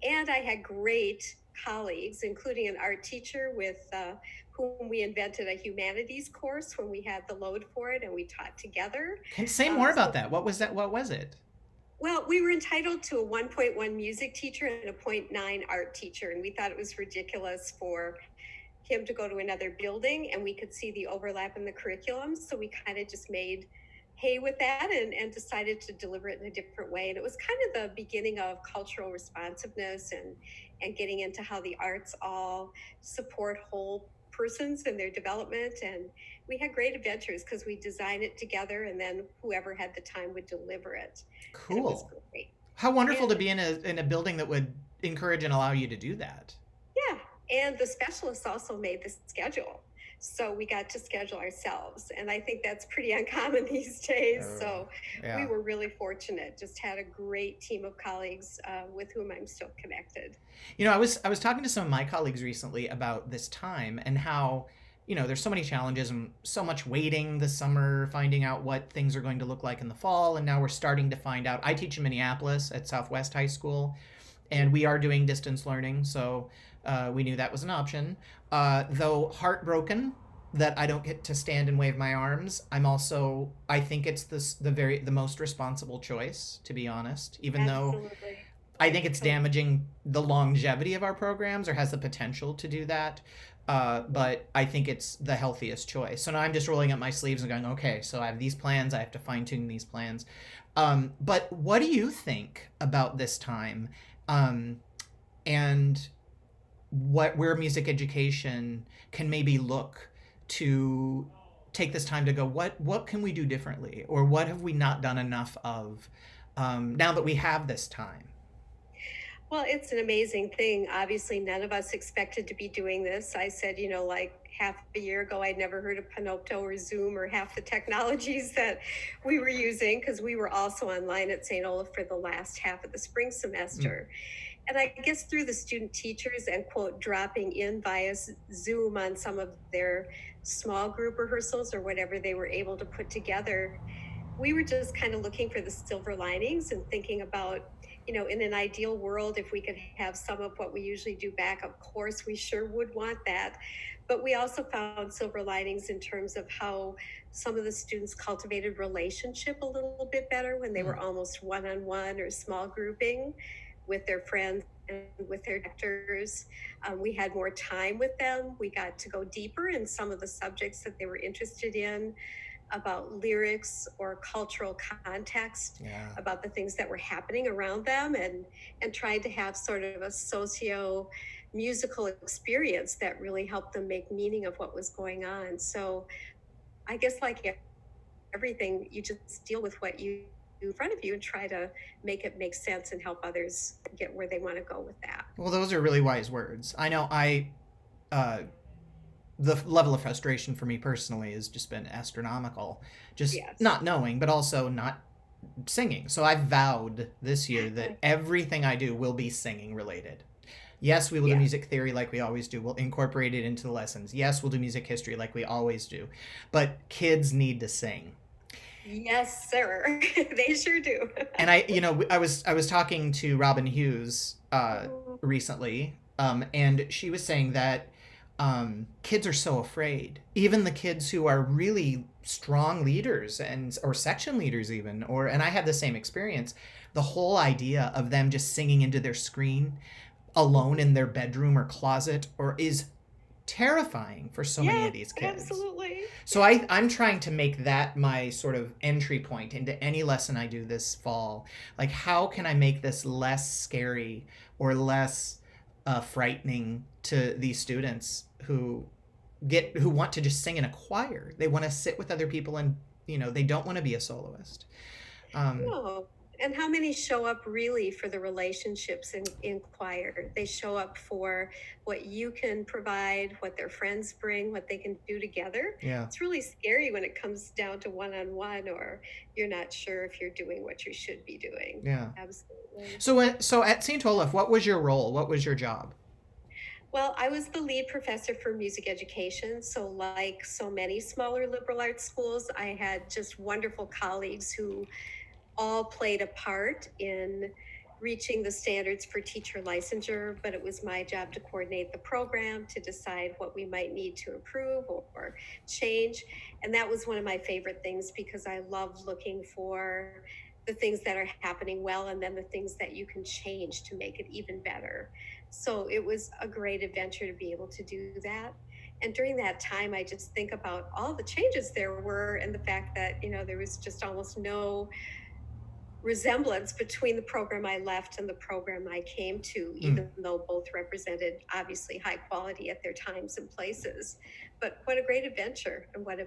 And I had great colleagues, including an art teacher with whom we invented a humanities course when we had the load for it, and we taught together. Can you say more about that? What was that? What was it? Well, we were entitled to a 1.1 music teacher and a 0.9 art teacher, and we thought it was ridiculous for him to go to another building, and we could see the overlap in the curriculum. So we kind of just made hay with that and decided to deliver it in a different way. And it was kind of the beginning of cultural responsiveness and getting into how the arts all support whole persons in their development. And we had great adventures because we designed it together, and then whoever had the time would deliver it. Cool. And it was great. How wonderful to be in a building that would encourage and allow you to do that. Yeah. And the specialists also made the schedule. So we got to schedule ourselves. And I think that's pretty uncommon these days. So we were really fortunate. Just had a great team of colleagues with whom I'm still connected. I was talking to some of my colleagues recently about this time and how, there's so many challenges and so much waiting this summer, finding out what things are going to look like in the fall. And now we're starting to find out. I teach in Minneapolis at Southwest High School, and we are doing distance learning. So we knew that was an option. Though heartbroken that I don't get to stand and wave my arms, I think it's the most responsible choice, to be honest, even Absolutely. Though I think it's damaging the longevity of our programs or has the potential to do that. But I think it's the healthiest choice. So now I'm just rolling up my sleeves and going, okay, so I have these plans. I have to fine tune these plans. But what do you think about this time? And where music education can maybe look to take this time to go, what can we do differently? Or what have we not done enough of now that we have this time? Well, it's an amazing thing. Obviously, none of us expected to be doing this. I said, like half a year ago, I'd never heard of Panopto or Zoom or half the technologies that we were using, because we were also online at St. Olaf for the last half of the spring semester. And I guess through the student teachers and, quote, dropping in via Zoom on some of their small group rehearsals or whatever they were able to put together, we were just kind of looking for the silver linings and thinking about, in an ideal world, if we could have some of what we usually do back, of course, we sure would want that. But we also found silver linings in terms of how some of the students cultivated relationship a little bit better when they were almost one-on-one or small grouping with their friends and with their directors. We had more time with them. We got to go deeper in some of the subjects that they were interested in, about lyrics or cultural context, about the things that were happening around them, and trying to have sort of a socio-musical experience that really helped them make meaning of what was going on. So I guess like everything, you just deal with what you in front of you and try to make it make sense and help others get where they want to go with that. Well, those are really wise words. I know the level of frustration for me personally has just been astronomical. Just not knowing, but also not singing. So I've vowed this year that everything I do will be singing related. Yes, we will do music theory like we always do. We'll incorporate it into the lessons. Yes, we'll do music history like we always do. But kids need to sing. Yes, sir. They sure do. And I was talking to Robin Hughes recently, and she was saying that kids are so afraid. Even the kids who are really strong leaders or section leaders even, and I had the same experience. The whole idea of them just singing into their screen, alone in their bedroom or closet, or is terrifying for so many of these kids. Absolutely. So I'm trying to make that my sort of entry point into any lesson I do this fall. Like, how can I make this less scary or less frightening to these students who want to just sing in a choir? They want to sit with other people, and they don't want to be a soloist. No. And how many show up really for the relationships in choir? They show up for what you can provide, what their friends bring, what they can do together. Yeah. It's really scary when it comes down to one-on-one, or you're not sure if you're doing what you should be doing. Yeah. Absolutely. So at St. Olaf, what was your role? What was your job? Well, I was the lead professor for music education. So like so many smaller liberal arts schools, I had just wonderful colleagues who all played a part in reaching the standards for teacher licensure, but it was my job to coordinate the program, to decide what we might need to improve or change. And that was one of my favorite things, because I love looking for the things that are happening well, and then the things that you can change to make it even better. So it was a great adventure to be able to do that. And during that time, I just think about all the changes there were, and the fact that, there was just almost no resemblance between the program I left and the program I came to, even though both represented obviously high quality at their times and places. But what a great adventure, and what a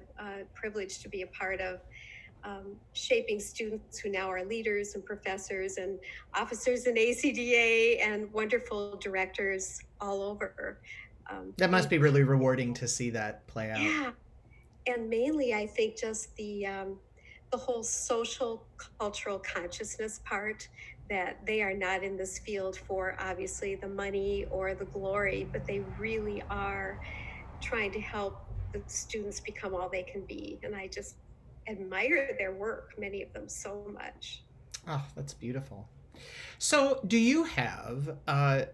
privilege to be a part of, shaping students who now are leaders and professors and officers in ACDA and wonderful directors all over. That must be really rewarding to see that play out. Yeah. And mainly, I think just the whole social cultural consciousness part, that they are not in this field for obviously the money or the glory, but they really are trying to help the students become all they can be. And I just admire their work, many of them, so much. Oh, that's beautiful. So do you have,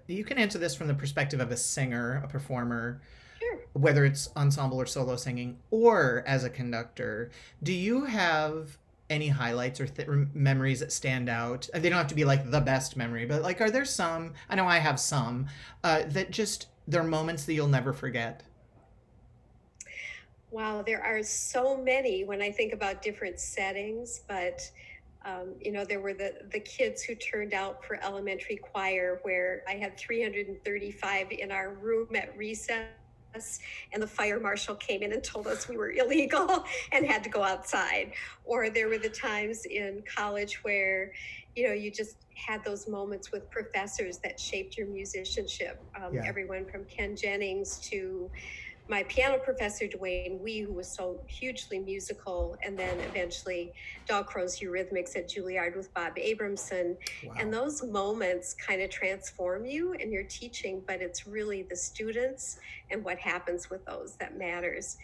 you can answer this from the perspective of a singer, a performer, Sure. whether it's ensemble or solo singing, or as a conductor, do you have any highlights or memories that stand out? They don't have to be like the best memory, but like, are there some, I know I have some, that just, they're moments that you'll never forget? Wow, there are so many when I think about different settings, but there were the kids who turned out for elementary choir, where I had 335 in our room at recess, and the fire marshal came in and told us we were illegal and had to go outside. Or there were the times in college where, you just had those moments with professors that shaped your musicianship. Everyone from Ken Jennings to my piano professor, Dwayne Wee, who was so hugely musical, and then eventually Dahlkrau's Eurythmics at Juilliard with Bob Abramson. Wow. And those moments kind of transform you in your teaching, but it's really the students and what happens with those that matters.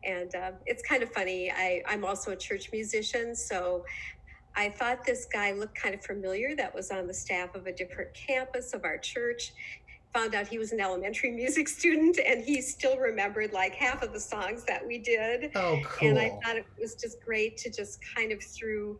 And it's kind of funny. I'm also a church musician, so I thought this guy looked kind of familiar that was on the staff of a different campus of our church. Found out he was an elementary music student, and he still remembered like half of the songs that we did. Oh, cool. And I thought it was just great to just kind of, through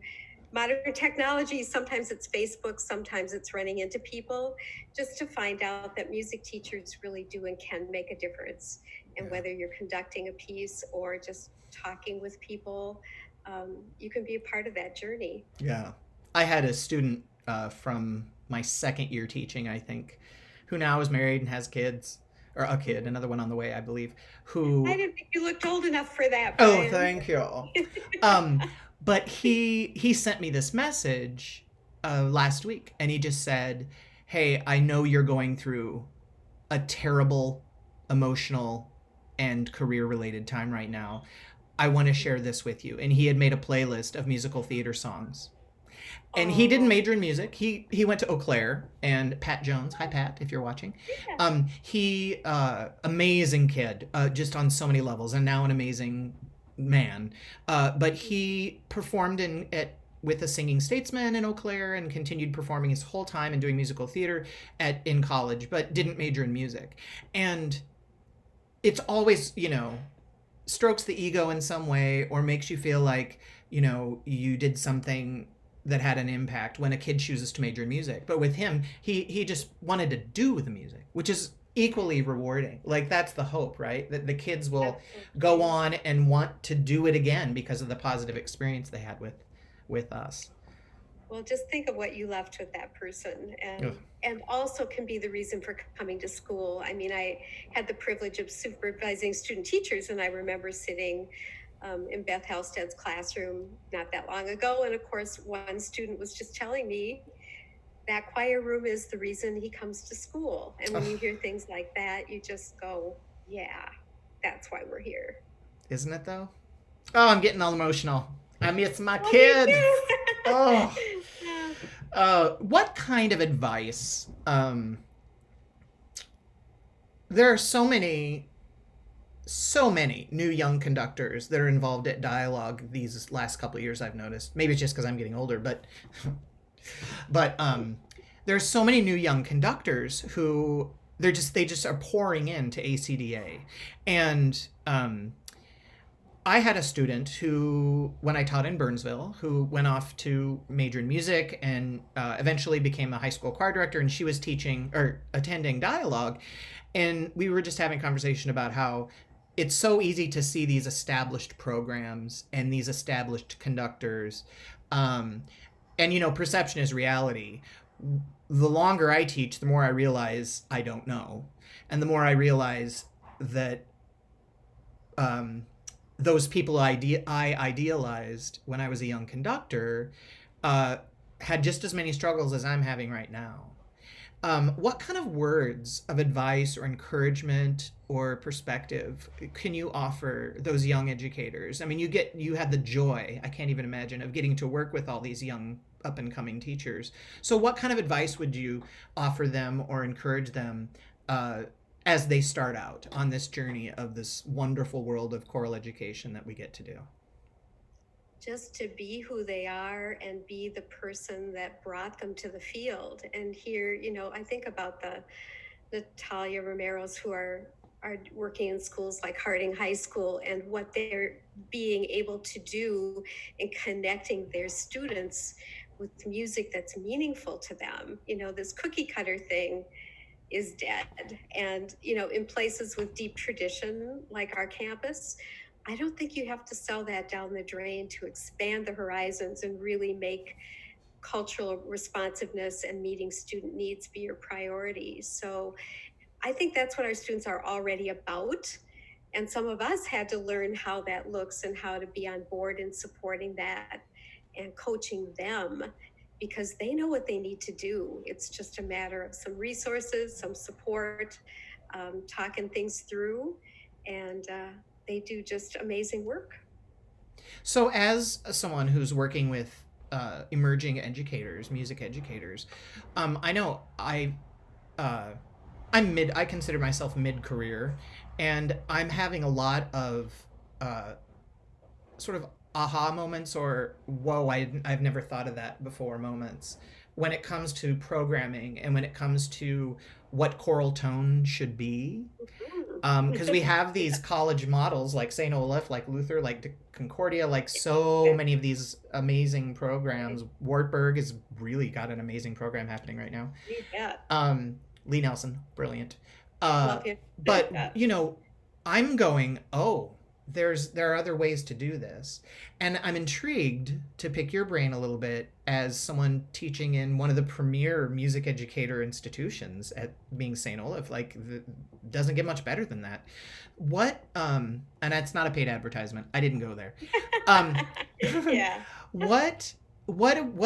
modern technology, sometimes it's Facebook, sometimes it's running into people, just to find out that music teachers really do and can make a difference. And whether you're conducting a piece or just talking with people, you can be a part of that journey. Yeah. I had a student from my second year teaching, I think, who now is married and has kids, or a kid, another one on the way, I believe, who... I didn't think you looked old enough for that, Brian. Brian. Oh, thank you. But he sent me this message last week, and he just said, hey, I know you're going through a terrible emotional and career-related time right now. I want to share this with you. And he had made a playlist of musical theater songs. And he didn't major in music. He went to Eau Claire, and Pat Jones, hi Pat, if you're watching. Yeah. He amazing kid, just on so many levels, and now an amazing man. But he performed with the Singing Statesman in Eau Claire, and continued performing his whole time and doing musical theater in college, but didn't major in music. And it's always, strokes the ego in some way, or makes you feel like, you did something that had an impact when a kid chooses to major in music. But with him, he just wanted to do the music, which is equally rewarding. Like, that's the hope, right? That the kids will go on and want to do it again because of the positive experience they had with us. Well, just think of what you left with that person, and also can be the reason for coming to school. I mean, I had the privilege of supervising student teachers, and I remember sitting in Beth Halstead's classroom not that long ago. And of course, one student was just telling me that choir room is the reason he comes to school. And when you hear things like that, you just go, yeah, that's why we're here. Isn't it though? Oh, I'm getting all emotional. I miss my kids. What kind of advice? There are so many new young conductors that are involved at Dialogue these last couple of years, I've noticed. Maybe it's just because I'm getting older, but there's so many new young conductors who they just are pouring into ACDA. And I had a student who, when I taught in Burnsville, who went off to major in music and eventually became a high school choir director, and she was teaching or attending Dialogue. And we were just having a conversation about how it's so easy to see these established programs and these established conductors. And, perception is reality. The longer I teach, the more I realize I don't know. And the more I realize that those people I idealized when I was a young conductor had just as many struggles as I'm having right now. What kind of words of advice or encouragement or perspective can you offer those young educators? I mean, you had the joy, I can't even imagine, of getting to work with all these young up and coming teachers. So what kind of advice would you offer them or encourage them as they start out on this journey of this wonderful world of choral education that we get to do? Just to be who they are and be the person that brought them to the field. And here, I think about the Natalia Romeros who are working in schools like Harding High School and what they're being able to do in connecting their students with music that's meaningful to them. This cookie cutter thing is dead. And, in places with deep tradition like our campus, I don't think you have to sell that down the drain to expand the horizons and really make cultural responsiveness and meeting student needs be your priority. So I think that's what our students are already about. And some of us had to learn how that looks and how to be on board in supporting that and coaching them, because they know what they need to do. It's just a matter of some resources, some support, talking things through, and they do just amazing work. So as someone who's working with emerging educators, music educators, I know I consider myself mid-career, and I'm having a lot of sort of aha moments or whoa, I've never thought of that before moments when it comes to programming and when it comes to what choral tone should be. Because we have these college models like St. Olaf, like Luther, like Concordia, like so many of these amazing programs. Wartburg has really got an amazing program happening right now. Lee Nelson, brilliant. But, I'm going, there are other ways to do this. And I'm intrigued to pick your brain a little bit as someone teaching in one of the premier music educator institutions at being St. Olaf. Doesn't get much better than that. What, and that's not a paid advertisement. I didn't go there. Yeah. What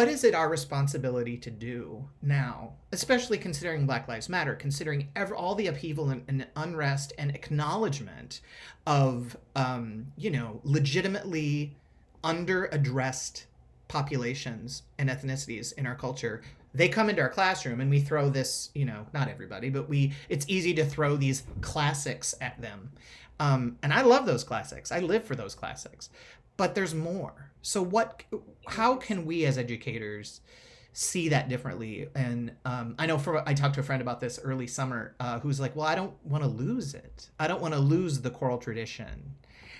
is it our responsibility to do now, especially considering Black Lives Matter, considering all the upheaval and unrest and acknowledgement of, legitimately under-addressed populations and ethnicities in our culture? They come into our classroom and we throw this, not everybody, but it's easy to throw these classics at them. And I love those classics. I live for those classics. But there's more. So how can we as educators see that differently? And I know I talked to a friend about this early summer who's like, well, I don't want to lose it. I don't want to lose the choral tradition.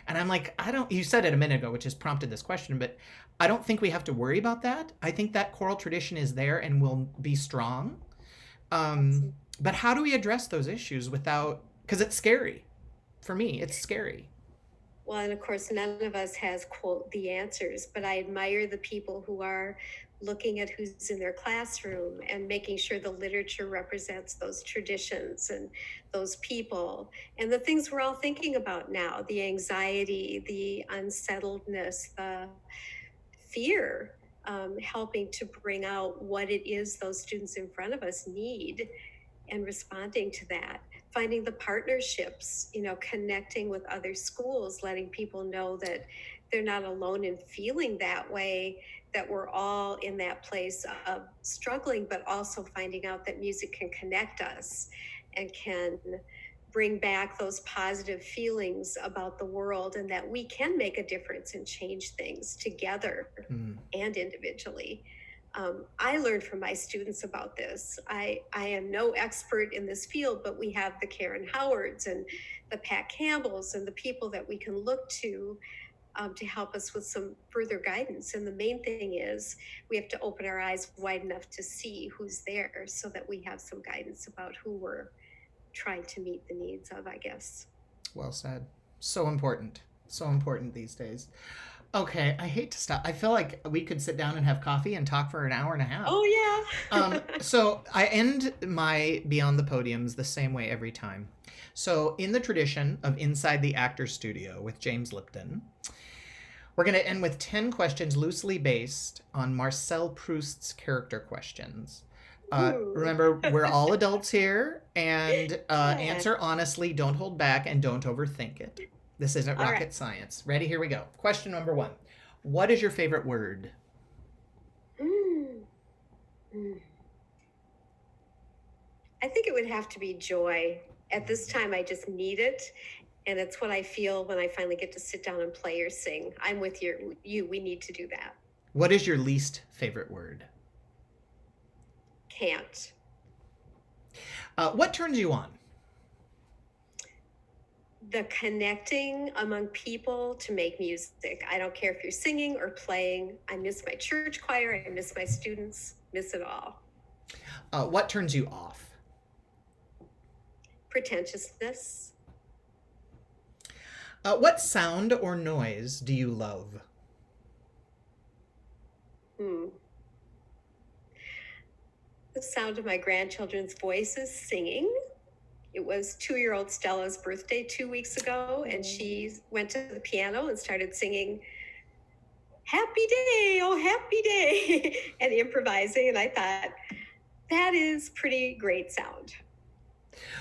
And I'm like, you said it a minute ago, which has prompted this question, but I don't think we have to worry about that. I think that choral tradition is there and will be strong. But how do we address those issues without, because it's scary. For me, it's scary. Well, and of course, none of us has, quote, the answers, but I admire the people who are looking at who's in their classroom and making sure the literature represents those traditions and those people and the things we're all thinking about now, the anxiety, the unsettledness, the fear, helping to bring out what it is those students in front of us need and responding to that. Finding the partnerships, connecting with other schools, letting people know that they're not alone in feeling that way, that we're all in that place of struggling, but also finding out that music can connect us and can bring back those positive feelings about the world, and that we can make a difference and change things together and individually. I learned from my students about this. I am no expert in this field, but we have the Karen Howards and the Pat Campbells and the people that we can look to help us with some further guidance. And the main thing is we have to open our eyes wide enough to see who's there so that we have some guidance about who we're trying to meet the needs of, I guess. Well said. So important. So important these days. Okay, I hate to stop. I feel like we could sit down and have coffee and talk for an hour and a half. Oh, yeah. So I end my Beyond the Podiums the same way every time. So in the tradition of Inside the Actor's Studio with James Lipton, we're going to end with 10 questions loosely based on Marcel Proust's character questions. Remember, we're all adults here, and answer honestly, don't hold back, and don't overthink it. This isn't rocket science. Ready? Here we go. Question number 1. What is your favorite word? I think it would have to be joy. At this time, I just need it. And it's what I feel when I finally get to sit down and play or sing. I'm with you. We need to do that. What is your least favorite word? Can't. What turns you on? The connecting among people to make music. I don't care if you're singing or playing. I miss my church choir. I miss my students. Miss it all. What turns you off? Pretentiousness. What sound or noise do you love? The sound of my grandchildren's voices singing. It was 2-year-old Stella's birthday 2 weeks ago, and she went to the piano and started singing "Happy Day, oh happy day," and improvising. And I thought, that is pretty great sound.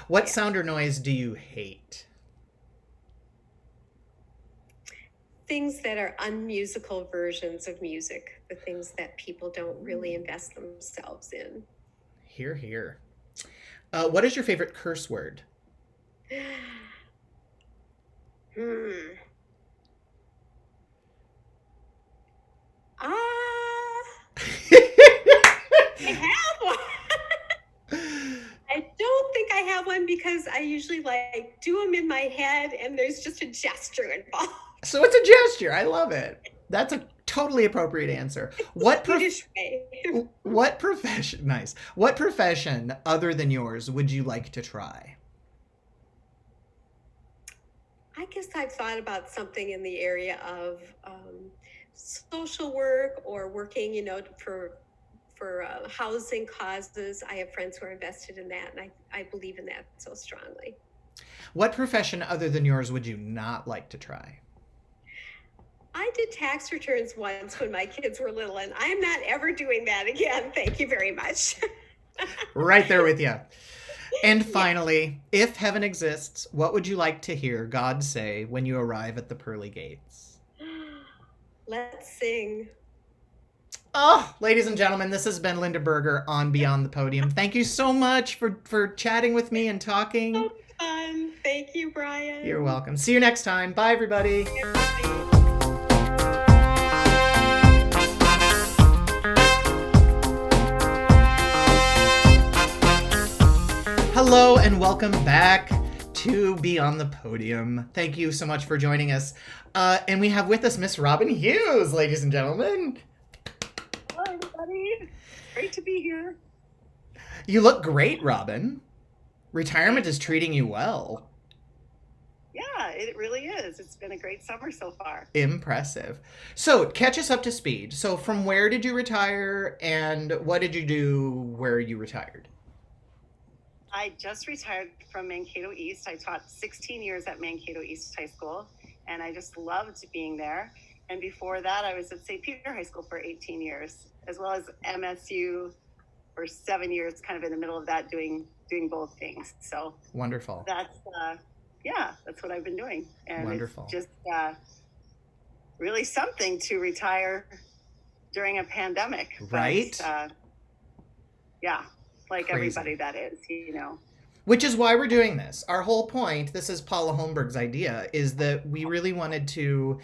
What sound or noise do you hate? Things that are unmusical versions of music, the things that people don't really invest themselves in. Hear, hear. What is your favorite curse word? I have one. I don't think I have one because I usually do them in my head and there's just a gesture involved. So it's a gesture. I love it. That's a totally appropriate answer. What profession? Nice. What profession other than yours would you like to try? I guess I've thought about something in the area of social work or working, for housing causes. I have friends who are invested in that, and I believe in that so strongly. What profession other than yours would you not like to try? I did tax returns once when my kids were little, and I'm not ever doing that again. Thank you very much. Right there with you. And finally, if heaven exists, what would you like to hear God say when you arrive at the pearly gates? Let's sing. Oh, ladies and gentlemen, this has been Linda Berger on Beyond the Podium. Thank you so much for chatting with me and talking. So fun. Thank you, Brian. You're welcome. See you next time. Bye, everybody. Hello and welcome back to Be on the Podium. Thank you so much for joining us. And we have with us Miss Robin Hughes, ladies and gentlemen. Hello, everybody. Great to be here. You look great, Robin. Retirement is treating you well. Yeah, it really is. It's been a great summer so far. Impressive. So, catch us up to speed. So, from where did you retire, and what did you do where you retired? I just retired from Mankato East. I taught 16 years at Mankato East High School, and I just loved being there. And before that, I was at St. Peter High School for 18 years, as well as MSU for 7 years, kind of in the middle of that, doing both things. So Wonderful. that's what I've been doing. And Wonderful. It's just really something to retire during a pandemic. Right? But, yeah, like Crazy. everybody that is, you know. Which is why we're doing this. Our whole point, this is Paula Holmberg's idea, is that we really wanted to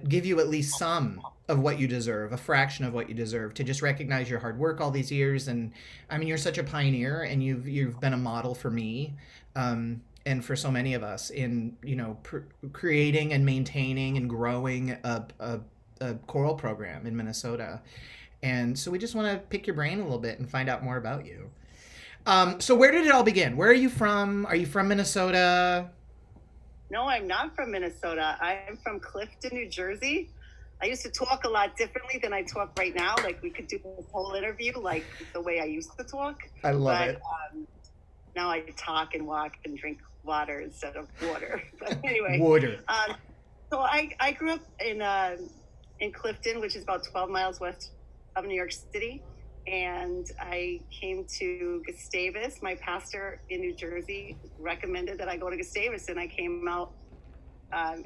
give you at least some of what you deserve, a fraction of what you deserve, to just recognize your hard work all these years. And I mean, you're such a pioneer, and you've been a model for me, and for so many of us in, you know, creating and maintaining and growing a choral program in Minnesota. And so we just want to pick your brain a little bit and find out more about you. So where did it all begin? Where are you from? Are you from Minnesota? No, I'm not from Minnesota. I'm from Clifton, New Jersey. I used to talk a lot differently than I talk right now. Like, we could do this whole interview like the way I used to talk. I love it. Now I talk and walk and drink water instead of water. But anyway, Water. So I grew up in Clifton, which is about 12 miles west of New York City. And I came to Gustavus. My pastor in New Jersey recommended that I go to Gustavus, and I came out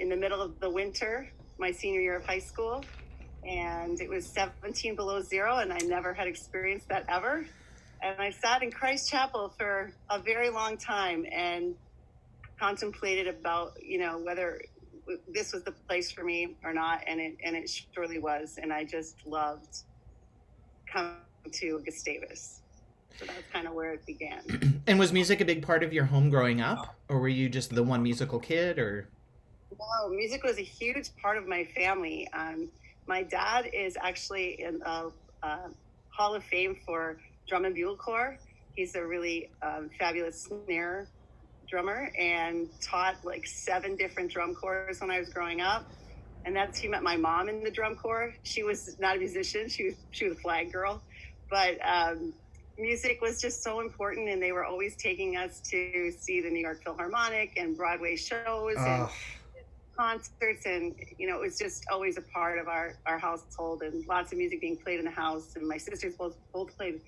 in the middle of the winter, my senior year of high school, and it was 17 below zero, and I never had experienced that ever. And I sat in Christ Chapel for a very long time and contemplated about, you know, whether this was the place for me or not, and it surely was. And I just loved coming to Gustavus. So that's kind of where it began. And was music a big part of your home growing up, or were you just the one musical kid, or? No, music was a huge part of my family. My dad is actually in a Hall of Fame for drum and bugle corps. He's a really fabulous snare drummer, and taught like 7 different drum corps when I was growing up. And he met my mom in the drum corps. She was not a musician. She was a flag girl. But music was just so important, and they were always taking us to see the New York Philharmonic and Broadway shows and concerts, and you know, it was just always a part of our household, and lots of music being played in the house. And my sisters both played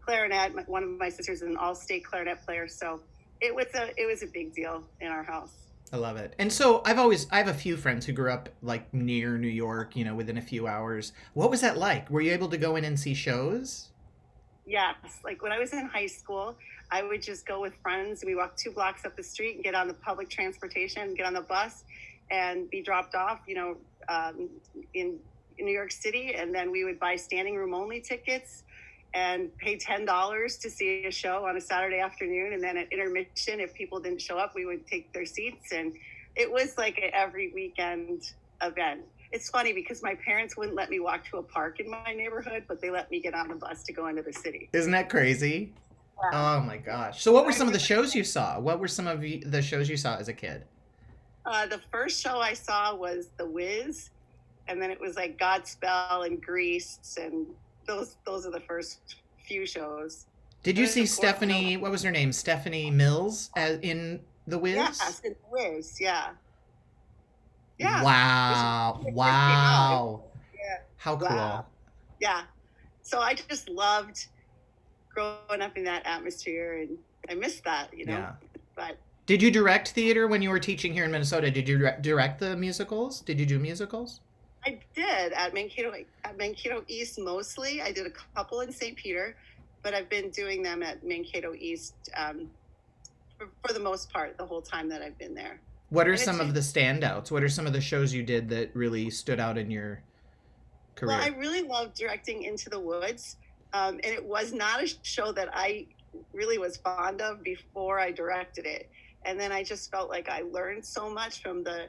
clarinet. One of my sisters is an all-state clarinet player, so it was a big deal in our house. I love it. And so I have a few friends who grew up like near New York, you know, within a few hours. What was that like? Were you able to go in and see shows? Yes. Like when I was in high school, I would just go with friends. We walk 2 blocks up the street and get on the public transportation, get on the bus and be dropped off, you know, in New York City. And then we would buy standing room only tickets and pay $10 to see a show on a Saturday afternoon. And then at intermission, if people didn't show up, we would take their seats. And it was like an every weekend event. It's funny because my parents wouldn't let me walk to a park in my neighborhood, but they let me get on the bus to go into the city. Isn't that crazy? Yeah. Oh my gosh. So what were some of the shows you saw? What were some of the shows you saw as a kid? The first show I saw was The Wiz, and then it was like Godspell and Grease, and those are the first few shows. Did you see Stephanie, what was her name? Stephanie Mills in The Wiz? Yes, in The Wiz, yeah. Yeah. Wow. Wow. Yeah. How cool. Wow. Yeah. So I just loved growing up in that atmosphere, and I missed that, you know. Yeah. But did you direct theater when you were teaching here in Minnesota? Did you direct the musicals? Did you do musicals? I did at Mankato East mostly. I did a couple in St. Peter, but I've been doing them at Mankato East for the most part the whole time that I've been there. What are some of the standouts? What are some of the shows you did that really stood out in your career? Well, I really loved directing Into the Woods, and it was not a show that I really was fond of before I directed it. And then I just felt like I learned so much from the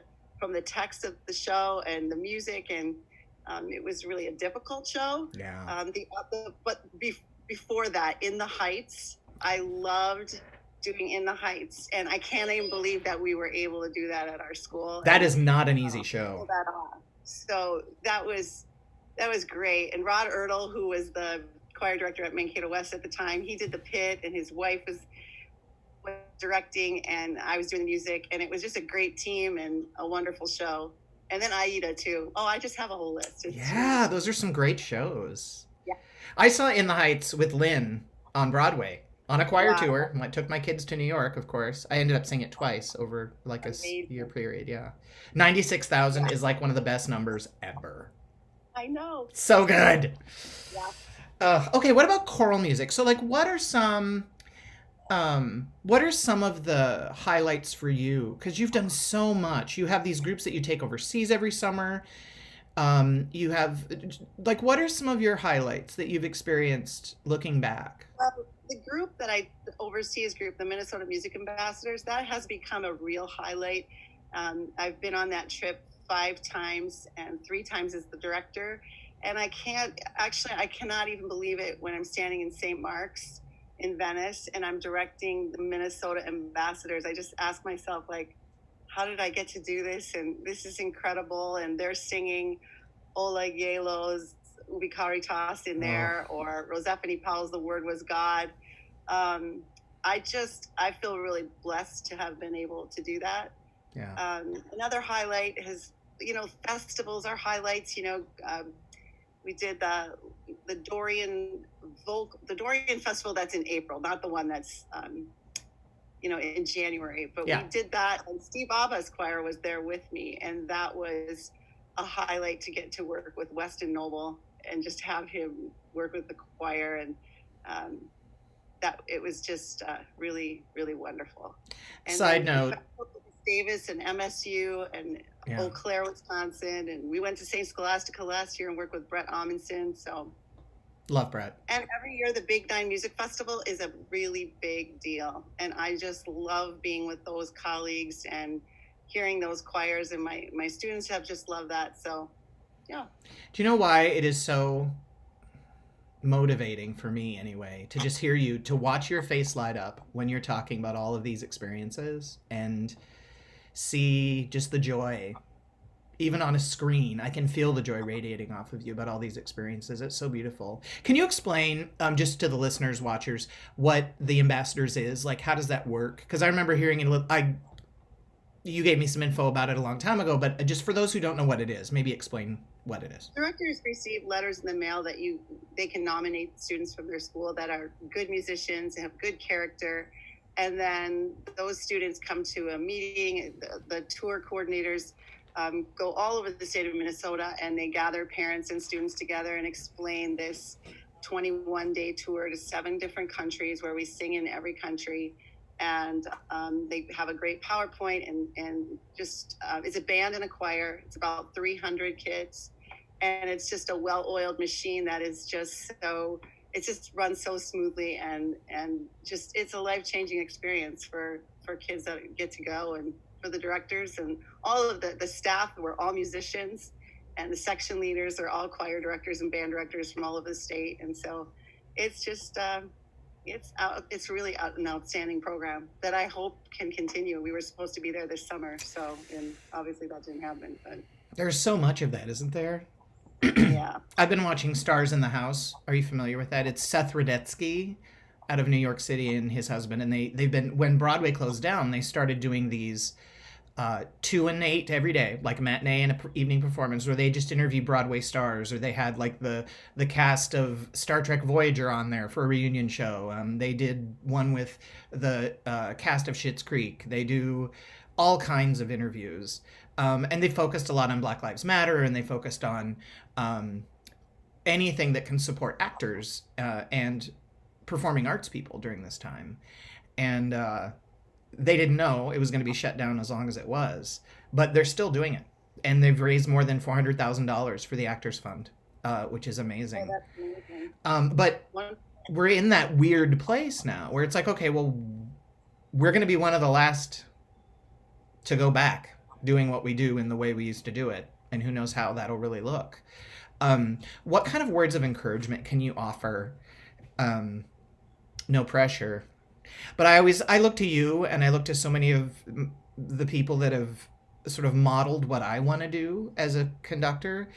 text of the show and the music, and it was really a difficult show. Yeah. Before that, In the Heights, I loved doing In the Heights, and I can't even believe that we were able to do that at our school. That is not an easy show. Pull that off. So that was great. And Rod Ertl, who was the choir director at Mankato West at the time, he did the pit, and his wife was directing, and I was doing the music, and it was just a great team and a wonderful show. And then Aida too. Oh, I just have a whole list. Yeah, those are some great shows. Yeah. I saw In the Heights with Lynn on Broadway on a choir tour. I took my kids to New York, of course. I ended up singing it twice over like a year period. Yeah. 96,000 is like one of the best numbers ever. I know. So good. Yeah. Okay, what about choral music? So like what are some of the highlights for you? Because you've done so much. You have these groups that you take overseas every summer. You have, like, what are some of your highlights that you've experienced looking back? The group that I oversee is the Minnesota Music Ambassadors. That has become a real highlight. I've been on that trip 5 times, and 3 times as the director. And I cannot even believe it when I'm standing in St. Mark's in Venice and I'm directing the Minnesota Ambassadors. I just ask myself, like, how did I get to do this? And this is incredible. And they're singing Ola Yelo's Ubi Caritas in there, or Rosephanie Powell's The Word Was God. I feel really blessed to have been able to do that. Yeah. Another highlight is, festivals are highlights. We did the Dorian Festival. That's in April, not the one that's in January. But we did that, and Steve Abba's choir was there with me, and that was a highlight to get to work with Weston Noble and just have him work with the choir, and that it was just really, really wonderful. And Side note. Davis and MSU and Eau Claire, Wisconsin, and we went to St. Scholastica last year and worked with Brett Amundsen. So love Brett. And every year the Big 9 Music Festival is a really big deal, and I just love being with those colleagues and hearing those choirs, and my students have just loved that. So yeah. Do you know why it is so motivating for me, anyway, to just hear you, to watch your face light up when you're talking about all of these experiences and see just the joy, even on a screen? I can feel the joy radiating off of you about all these experiences. It's so beautiful. Can you explain, just to the listeners, watchers, what the Ambassadors is? Like, how does that work? Because I remember hearing it, you gave me some info about it a long time ago, but just for those who don't know what it is, maybe explain what it is. Directors receive letters in the mail that they can nominate students from their school that are good musicians, have good character. And then those students come to a meeting. The tour coordinators go all over the state of Minnesota, and they gather parents and students together and explain this 21-day tour to 7 different countries where we sing in every country. And they have a great PowerPoint, and just it's a band and a choir. It's about 300 kids, and it's just a well-oiled machine that is just so, it just runs so smoothly, and just, it's a life-changing experience for kids that get to go, and for the directors and all of the staff. We're all musicians, and the section leaders are all choir directors and band directors from all over the state. And so it's just it's really an outstanding program that I hope can continue. We were supposed to be there this summer, and obviously that didn't happen. But there's so much of that, isn't there? Yeah. I've been watching Stars in the House. Are you familiar with that? It's Seth Rudetsky out of New York City and his husband, and they've been, when Broadway closed down, they started doing these 2 and 8 every day, like a matinee and an evening performance, where they just interview Broadway stars, or they had like the cast of Star Trek Voyager on there for a reunion show. They did one with the cast of Schitt's Creek. They do all kinds of interviews, and they focused a lot on Black Lives Matter, and they focused on anything that can support actors and performing arts people during this time. And they didn't know it was going to be shut down as long as it was, but they're still doing it. And they've raised more than $400,000 for the Actors Fund, which is amazing. Oh, that's amazing. But we're in that weird place now where it's like, okay, well, we're going to be one of the last to go back doing what we do in the way we used to do it. And who knows how that'll really look. What kind of words of encouragement can you offer? No pressure. But I look to you, and I look to so many of the people that have sort of modeled what I want to do as a conductor.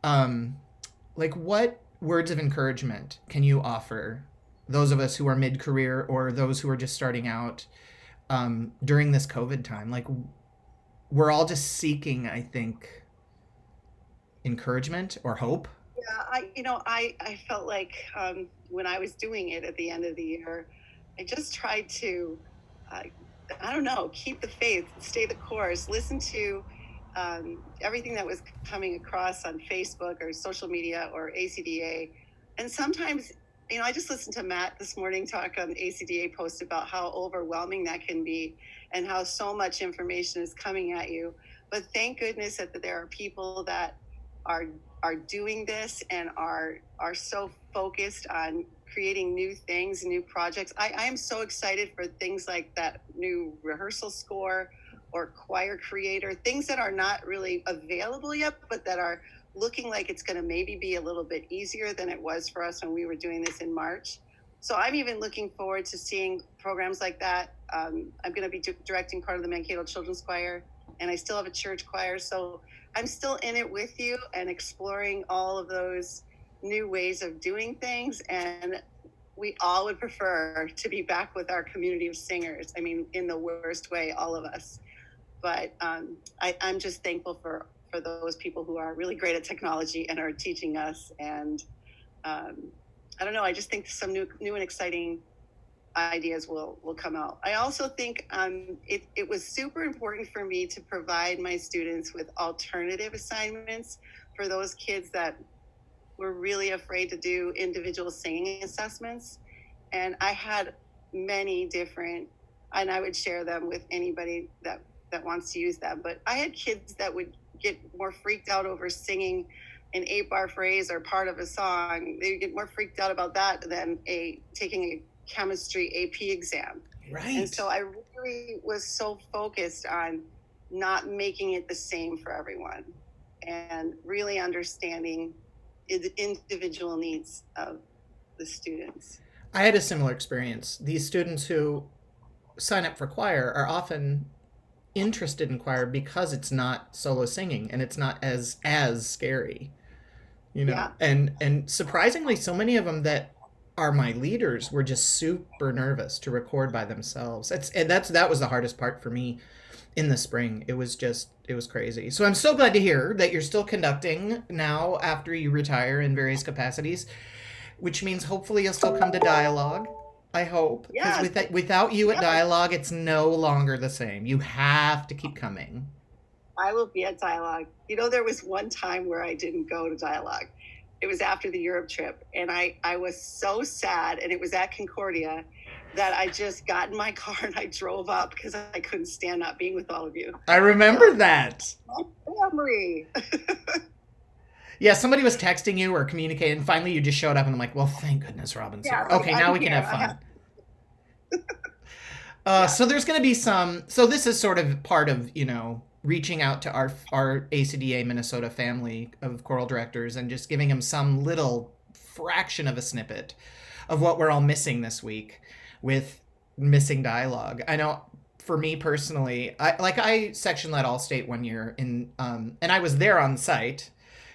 Like, what words of encouragement can you offer those of us who are mid-career or those who are just starting out during this COVID time? Like, we're all just seeking, I think, encouragement or hope. Yeah, I felt like when I was doing it at the end of the year, I just tried to, keep the faith, stay the course, listen to everything that was coming across on Facebook or social media or ACDA. And sometimes, I just listened to Matt this morning talk on ACDA post about how overwhelming that can be and how so much information is coming at you. But thank goodness that there are people that are doing this and are so focused on creating new things, new projects. I am so excited for things like that new rehearsal score or choir creator, things that are not really available yet, but that are looking like it's going to maybe be a little bit easier than it was for us when we were doing this in March. So I'm even looking forward to seeing programs like that. I'm going to be directing part of the Mankato Children's Choir, and I still have a church choir. So I'm still in it with you and exploring all of those new ways of doing things. And we all would prefer to be back with our community of singers. I mean, in the worst way, all of us. But I'm just thankful for those people who are really great at technology and are teaching us. And I don't know, I just think some new and exciting ideas will come out. I also think it was super important for me to provide my students with alternative assignments for those kids that were really afraid to do individual singing assessments. And I had many different, and I would share them with anybody that wants to use them. But I had kids that would get more freaked out over singing an 8-bar phrase or part of a song. They would get more freaked out about that than taking a chemistry AP exam. Right. And so I really was so focused on not making it the same for everyone and really understanding the individual needs of the students. I had a similar experience. These students who sign up for choir are often interested in choir because it's not solo singing and it's not as scary, Yeah. and surprisingly, so many of them that are my leaders were just super nervous to record by themselves. That was the hardest part for me in the spring. It was crazy. So I'm so glad to hear that you're still conducting now after you retire in various capacities, which means hopefully you'll still come to dialogue. I hope. Because without you at dialogue, it's no longer the same. You have to keep coming. I will be at dialogue. There was one time where I didn't go to dialogue. It was after the Europe trip, and I was so sad, and it was at Concordia, that I just got in my car and I drove up because I couldn't stand not being with all of you. I remember that. Memory. Yeah, somebody was texting you or communicating, and finally you just showed up, and I'm like, well, thank goodness Robin's here. Okay, now we can have fun. So there's going to be so this is sort of part of, reaching out to our ACDA Minnesota family of choral directors and just giving them some little fraction of a snippet of what we're all missing this week with missing dialogue. I know for me personally, I section led All-State one year and I was there on site.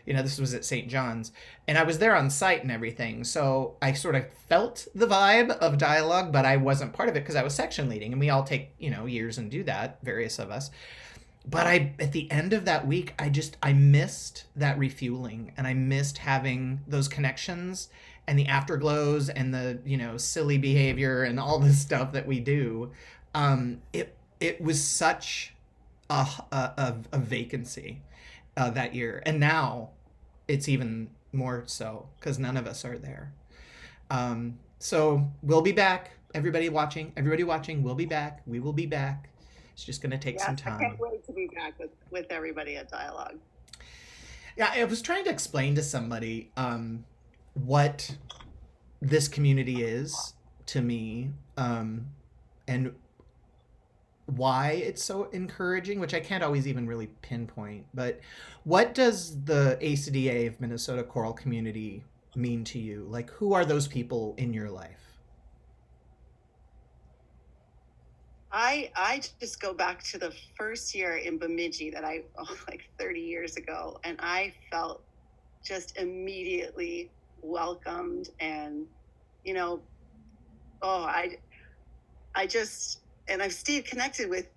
This was at St. John's, and I was there on site and everything. So I sort of felt the vibe of dialogue, but I wasn't part of it because I was section leading, and we all take, years and do that, various of us. But at the end of that week, I missed that refueling, and I missed having those connections and the afterglows and the, silly behavior and all this stuff that we do. It was such a vacancy that year. And now it's even more so because none of us are there. So we'll be back. Everybody watching, we'll be back. We will be back. It's just going to take some time. I can't wait to be back with everybody at dialogue. Yeah, I was trying to explain to somebody what this community is to me, and why it's so encouraging, which I can't always even really pinpoint, but what does the ACDA of Minnesota choral community mean to you? Like, who are those people in your life? I just go back to the first year in Bemidji that like 30 years ago, and I felt just immediately welcomed, and you know, oh, I just, and I've stayed connected with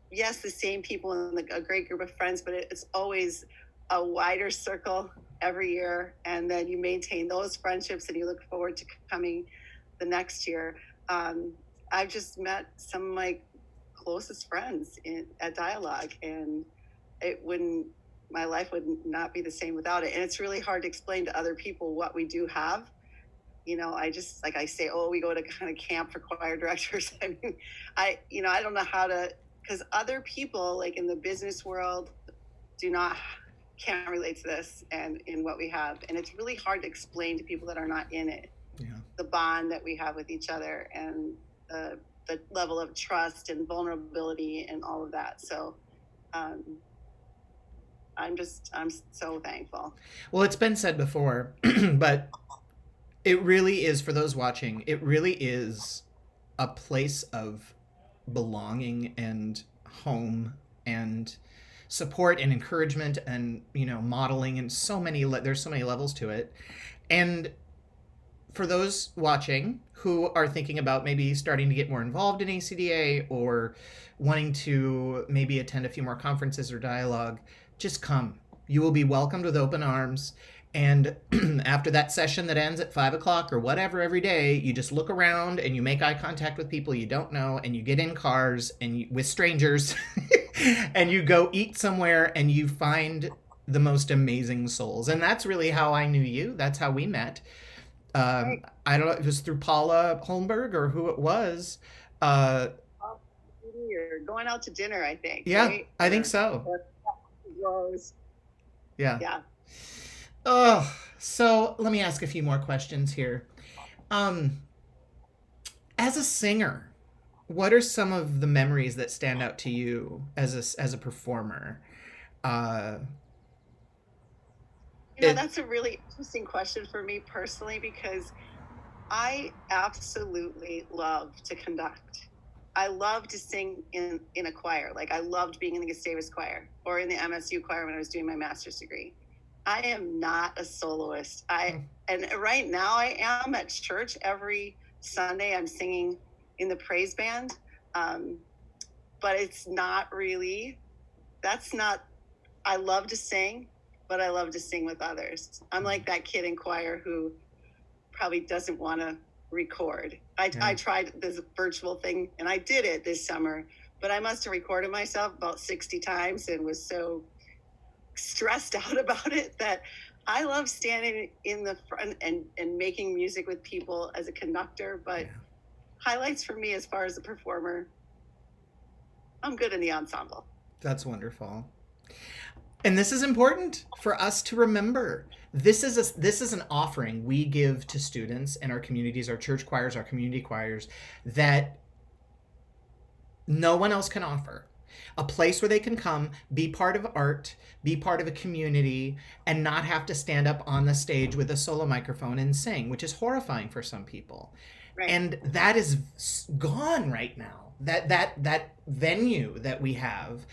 yes, the same people and a great group of friends, but it's always a wider circle every year, and then you maintain those friendships and you look forward to coming the next year. I've just met some of my closest friends at Dialogue, and my life would not be the same without it. And it's really hard to explain to other people what we do have. I just, like I say, oh, we go to kind of camp for choir directors. I mean, I don't know how to, because other people like in the business world can't relate to this and in what we have. And it's really hard to explain to people that are not in it, the bond that we have with each other and the level of trust and vulnerability and all of that. So I'm so thankful. Well, it's been said before, but it really is, for those watching, it really is a place of belonging and home and support and encouragement and, modeling, and there's so many levels to it. And for those watching who are thinking about maybe starting to get more involved in ACDA or wanting to maybe attend a few more conferences or dialogue, just come. You will be welcomed with open arms. And after that session that ends at 5:00 or whatever every day, you just look around and you make eye contact with people you don't know, and you get in cars with strangers and you go eat somewhere and you find the most amazing souls. And that's really how I knew you. That's how we met. I don't know, it was through Paula Holmberg or who it was. You're going out to dinner, I think. Yeah, right? I think so. Yeah. Yeah. Oh, so let me ask a few more questions here. As a singer, what are some of the memories that stand out to you as a performer? That's a really interesting question for me personally, because I absolutely love to conduct. I love to sing in a choir. Like I loved being in the Gustavus choir or in the MSU choir when I was doing my master's degree. I am not a soloist. And right now I am at church every Sunday. I'm singing in the praise band. But it's not really, I love to sing, but I love to sing with others. I'm like that kid in choir who probably doesn't want to record. I tried this virtual thing and I did it this summer, but I must have recorded myself about 60 times and was so stressed out about it that I love standing in the front and making music with people as a conductor. But highlights for me as far as a performer, I'm good in the ensemble. That's wonderful. And this is important for us to remember. This is an offering we give to students in our communities, our church choirs, our community choirs, that no one else can offer. A place where they can come, be part of art, be part of a community, and not have to stand up on the stage with a solo microphone and sing, which is horrifying for some people. Right. And that is gone right now. That venue that we have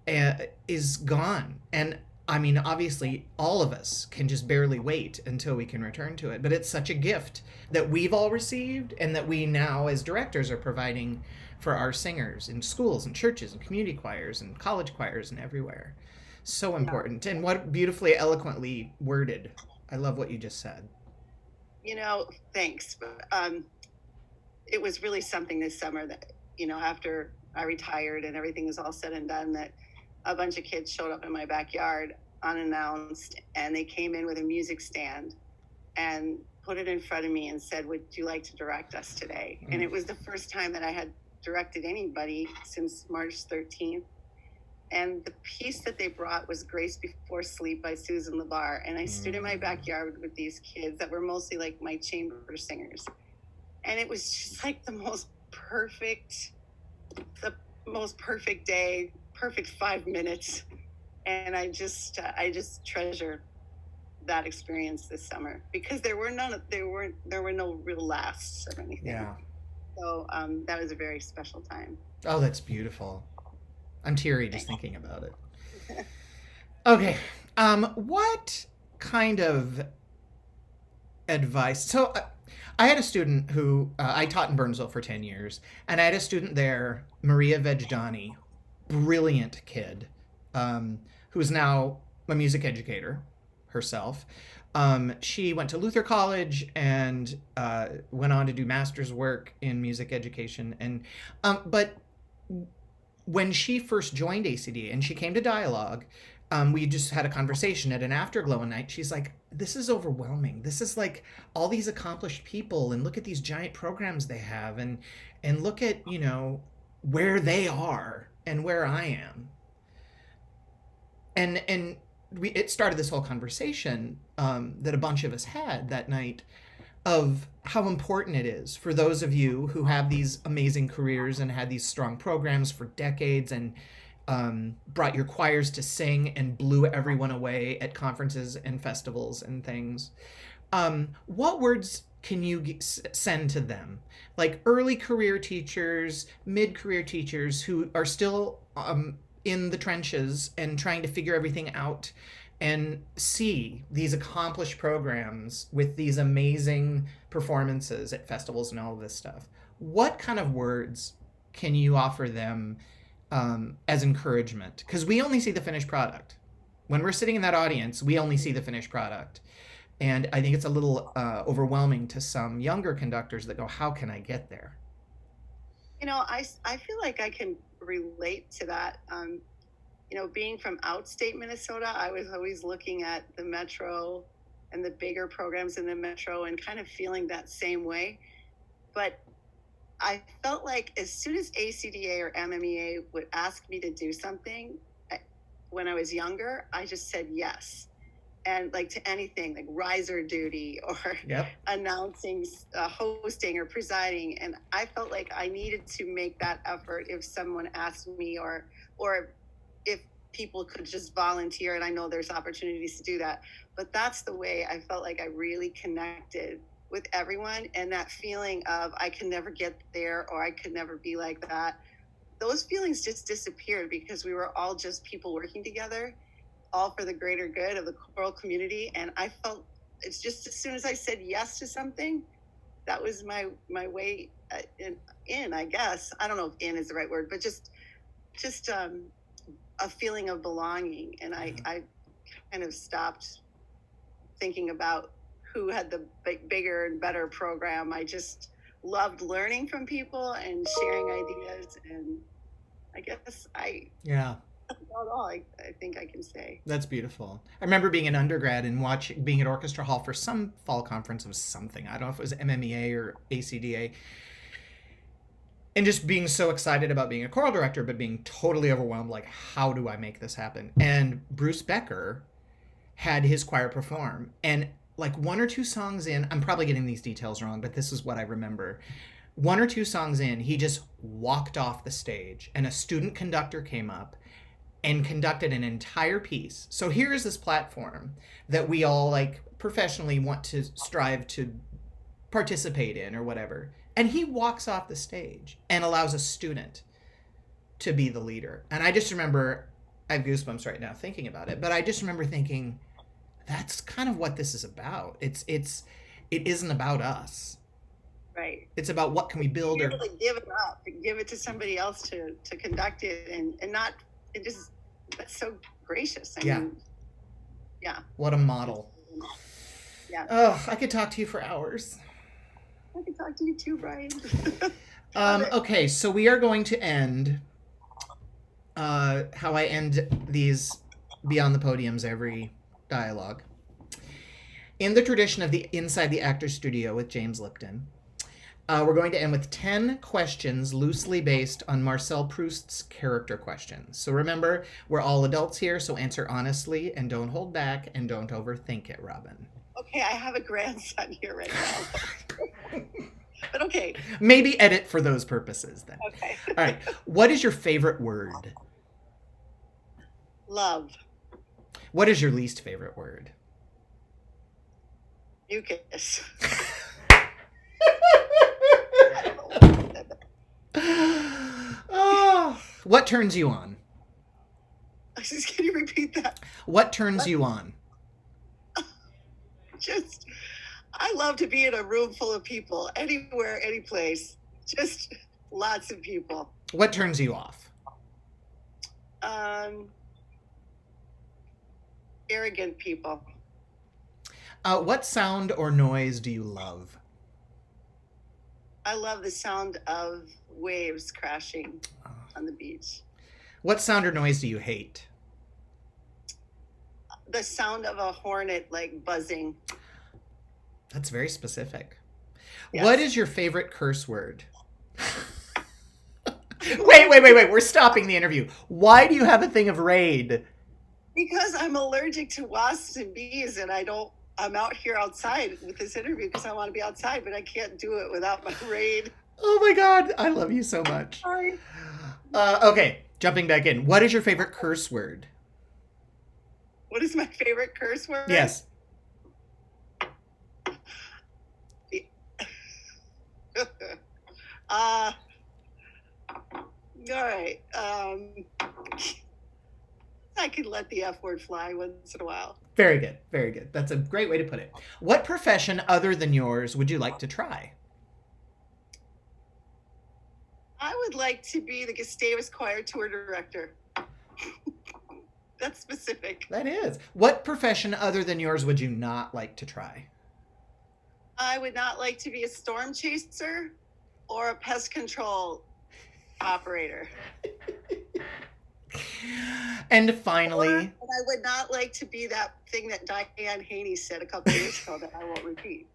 is gone. And I mean, obviously, all of us can just barely wait until we can return to it. But it's such a gift that we've all received and that we now, as directors, are providing for our singers in schools and churches and community choirs and college choirs and everywhere. So important. And what beautifully, eloquently worded. I love what you just said. Thanks. It was really something this summer that, after I retired and everything was all said and done, that a bunch of kids showed up in my backyard unannounced, and they came in with a music stand and put it in front of me and said, "Would you like to direct us today?" And it was the first time that I had directed anybody since March 13th. And the piece that they brought was Grace Before Sleep by Susan LeBar. And I stood in my backyard with these kids that were mostly like my chamber singers. And it was just like the most perfect, most perfect day, perfect 5 minutes. And I just treasure that experience this summer because there were no real lasts or anything. Yeah. So that was a very special time. Oh, that's beautiful. I'm teary just thinking about it. Okay. What kind of advice? So I had a student who I taught in Burnsville for 10 years, and I had a student there, Maria Vejdani, brilliant kid, who is now a music educator herself. She went to Luther College and went on to do master's work in music education. And but when she first joined ACDA and she came to Dialogue, we just had a conversation at an Afterglow one night. She's like, this is overwhelming. This is like all these accomplished people, and look at these giant programs they have, and look at, you know, where they are and where I am. And it started this whole conversation that a bunch of us had that night of how important it is for those of you who have these amazing careers and had these strong programs for decades and brought your choirs to sing and blew everyone away at conferences and festivals and things. What words can you send to them? Like early career teachers, mid-career teachers who are still in the trenches and trying to figure everything out and see these accomplished programs with these amazing performances at festivals and all of this stuff. What kind of words can you offer them as encouragement? Because we only see the finished product. When we're sitting in that audience, we only see the finished product. And I think it's a little overwhelming to some younger conductors that go, how can I get there? You know, I feel like I can relate to that. You know, being from outstate Minnesota, I was always looking at the Metro and the bigger programs in the Metro and kind of feeling that same way. But I felt like as soon as ACDA or MMEA would ask me to do something when I was younger, I just said yes. And like to anything, like riser duty or announcing, hosting or presiding. And I felt like I needed to make that effort if someone asked me or if people could just volunteer. And I know there's opportunities to do that. But that's the way I felt like I really connected with everyone. And that feeling of I can never get there or I could never be like that. Those feelings just disappeared because we were all just people working together, all for the greater good of the choral community. And I felt it's just as soon as I said yes to something, that was my way in, I guess. I don't know if in is the right word, but just a feeling of belonging. And I kind of stopped thinking about who had the bigger and better program. I just loved learning from people and sharing ideas. And I guess I think I can say. That's beautiful. I remember being an undergrad and being at Orchestra Hall for some fall conference of something. I don't know if it was MMEA or ACDA. And just being so excited about being a choral director, but being totally overwhelmed, like, how do I make this happen? And Bruce Becker had his choir perform. And like 1 or 2 songs in, I'm probably getting these details wrong, but this is what I remember. 1 or 2 songs in, he just walked off the stage and a student conductor came up and conducted an entire piece. So here is this platform that we all like professionally want to strive to participate in or whatever. And he walks off the stage and allows a student to be the leader. And I just remember, I have goosebumps right now thinking about it, but I just remember thinking, that's kind of what this is about. It isn't about us. Right. It's about what can we build or give it up, give it to somebody else to conduct it and not, it just, that's so gracious. I mean, yeah. What a model. Yeah. Oh, I could talk to you for hours. I can talk to you too, Bryan. Okay, so we are going to end how I end these Beyond the Podiums every dialogue. In the tradition of the Inside the Actor's Studio with James Lipton, we're going to end with 10 questions loosely based on Marcel Proust's character questions. So remember, we're all adults here, so answer honestly and don't hold back and don't overthink it, Robin. Okay, I have a grandson here right now. But but okay. Maybe edit for those purposes then. Okay. All right. What is your favorite word? Love. What is your least favorite word? Mucus. Oh, what turns you on? Can you repeat that? What turns you on? Just, I love to be in a room full of people, anywhere, any place. Just lots of people. What turns you off? Arrogant people. What sound or noise do you love? I love the sound of waves crashing on the beach. What sound or noise do you hate? The sound of a hornet like buzzing. That's very specific. Yes. What is your favorite curse word? Wait. We're stopping the interview. Why do you have a thing of Raid? Because I'm allergic to wasps and bees, and I'm out here outside with this interview because I want to be outside, but I can't do it without my Raid. Oh my God. I love you so much. Sorry. Okay. Jumping back in. What is your favorite curse word? What is my favorite curse word? Yes. All right. I can let the F word fly once in a while. Very good. Very good. That's a great way to put it. What profession other than yours would you like to try? I would like to be the Gustavus Choir tour director. That's specific. That is. What profession other than yours would you not like to try? I would not like to be a storm chaser or a pest control operator. And finally, And I would not like to be that thing that Diane Haney said a couple of years ago that I won't repeat.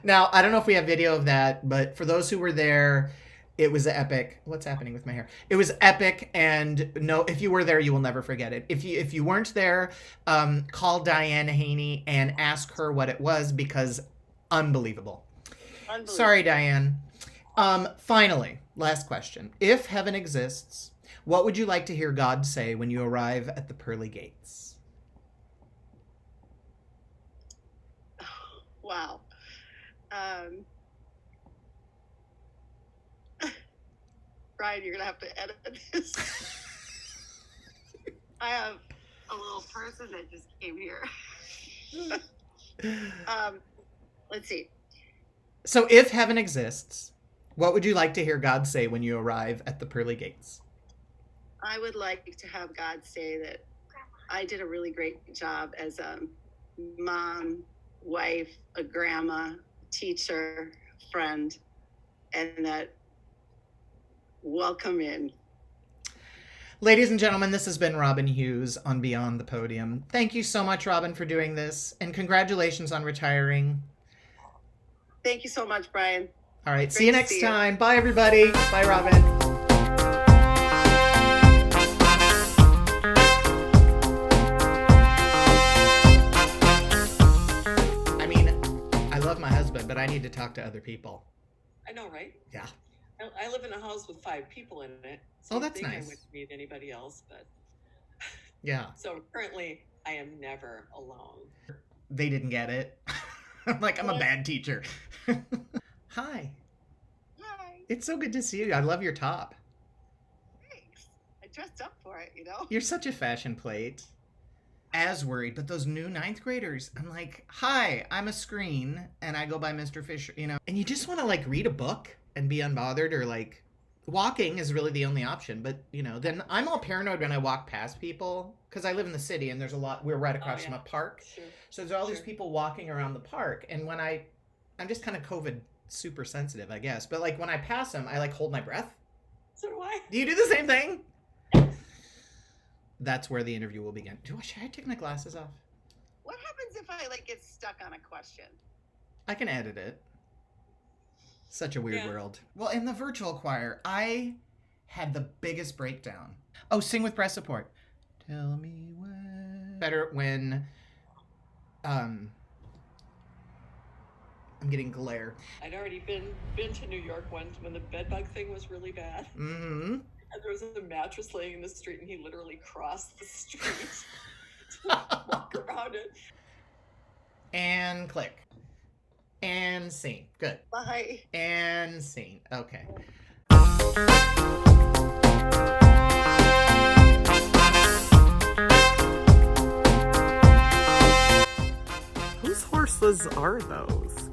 now I don't know if we have video of that, but for those who were there, it was epic. What's happening with my hair? It was epic, and no, if you were there, you will never forget it. If you weren't there, call Diane Haney and ask her what it was, because unbelievable. Sorry, Diane. Finally, last question. If heaven exists, what would you like to hear God say when you arrive at the pearly gates? Wow. Brian, you're going to have to edit this. I have a little person that just came here. Let's see. So if heaven exists, what would you like to hear God say when you arrive at the pearly gates? I would like to have God say that I did a really great job as a mom, wife, a grandma, teacher, friend, and that welcome in. Ladies and gentlemen, this has been Robin Hughes on Beyond the Podium. Thank you so much, Robin, for doing this, and congratulations on retiring. Thank you so much, Brian. All right, Great see you to next see you. time. Bye, everybody. Bye, Robin. I mean, I love my husband, but I need to talk to other people. I know, right? Yeah. I live in a house with 5 people in it. So Oh, you'd that's think nice. I wouldn't meet anybody else, but Yeah. so currently I am never alone. They didn't get it. I'm like, I'm a bad teacher. Hi. Hi. It's so good to see you. I love your top. Thanks. I dressed up for it, you know? You're such a fashion plate. As worried, but those new 9th graders, I'm like, hi, I'm a screen, and I go by Mr. Fisher, you know? And you just want to, like, read a book and be unbothered, or, like, walking is really the only option. But, you know, then I'm all paranoid when I walk past people, because I live in the city, and there's a lot, we're right across from a park. Sure. So there's all these Sure. people walking around the park, and when I'm just kind of COVID super sensitive, I guess. But, like, when I pass them, I, like, hold my breath. So do I. Do you do the same thing? That's where the interview will begin. Should I take my glasses off? What happens if I like get stuck on a question? I can edit it. Such a weird Yeah. world. Well, in the virtual choir, I had the biggest breakdown. Oh, sing with breast support. Tell me when. Better when I'm getting glare. I'd already been to New York once when the bedbug thing was really bad. Mm-hmm. And there was a mattress laying in the street, and he literally crossed the street to walk around it. And click. And scene. Good. Bye. And scene. Okay. Whose horses are those?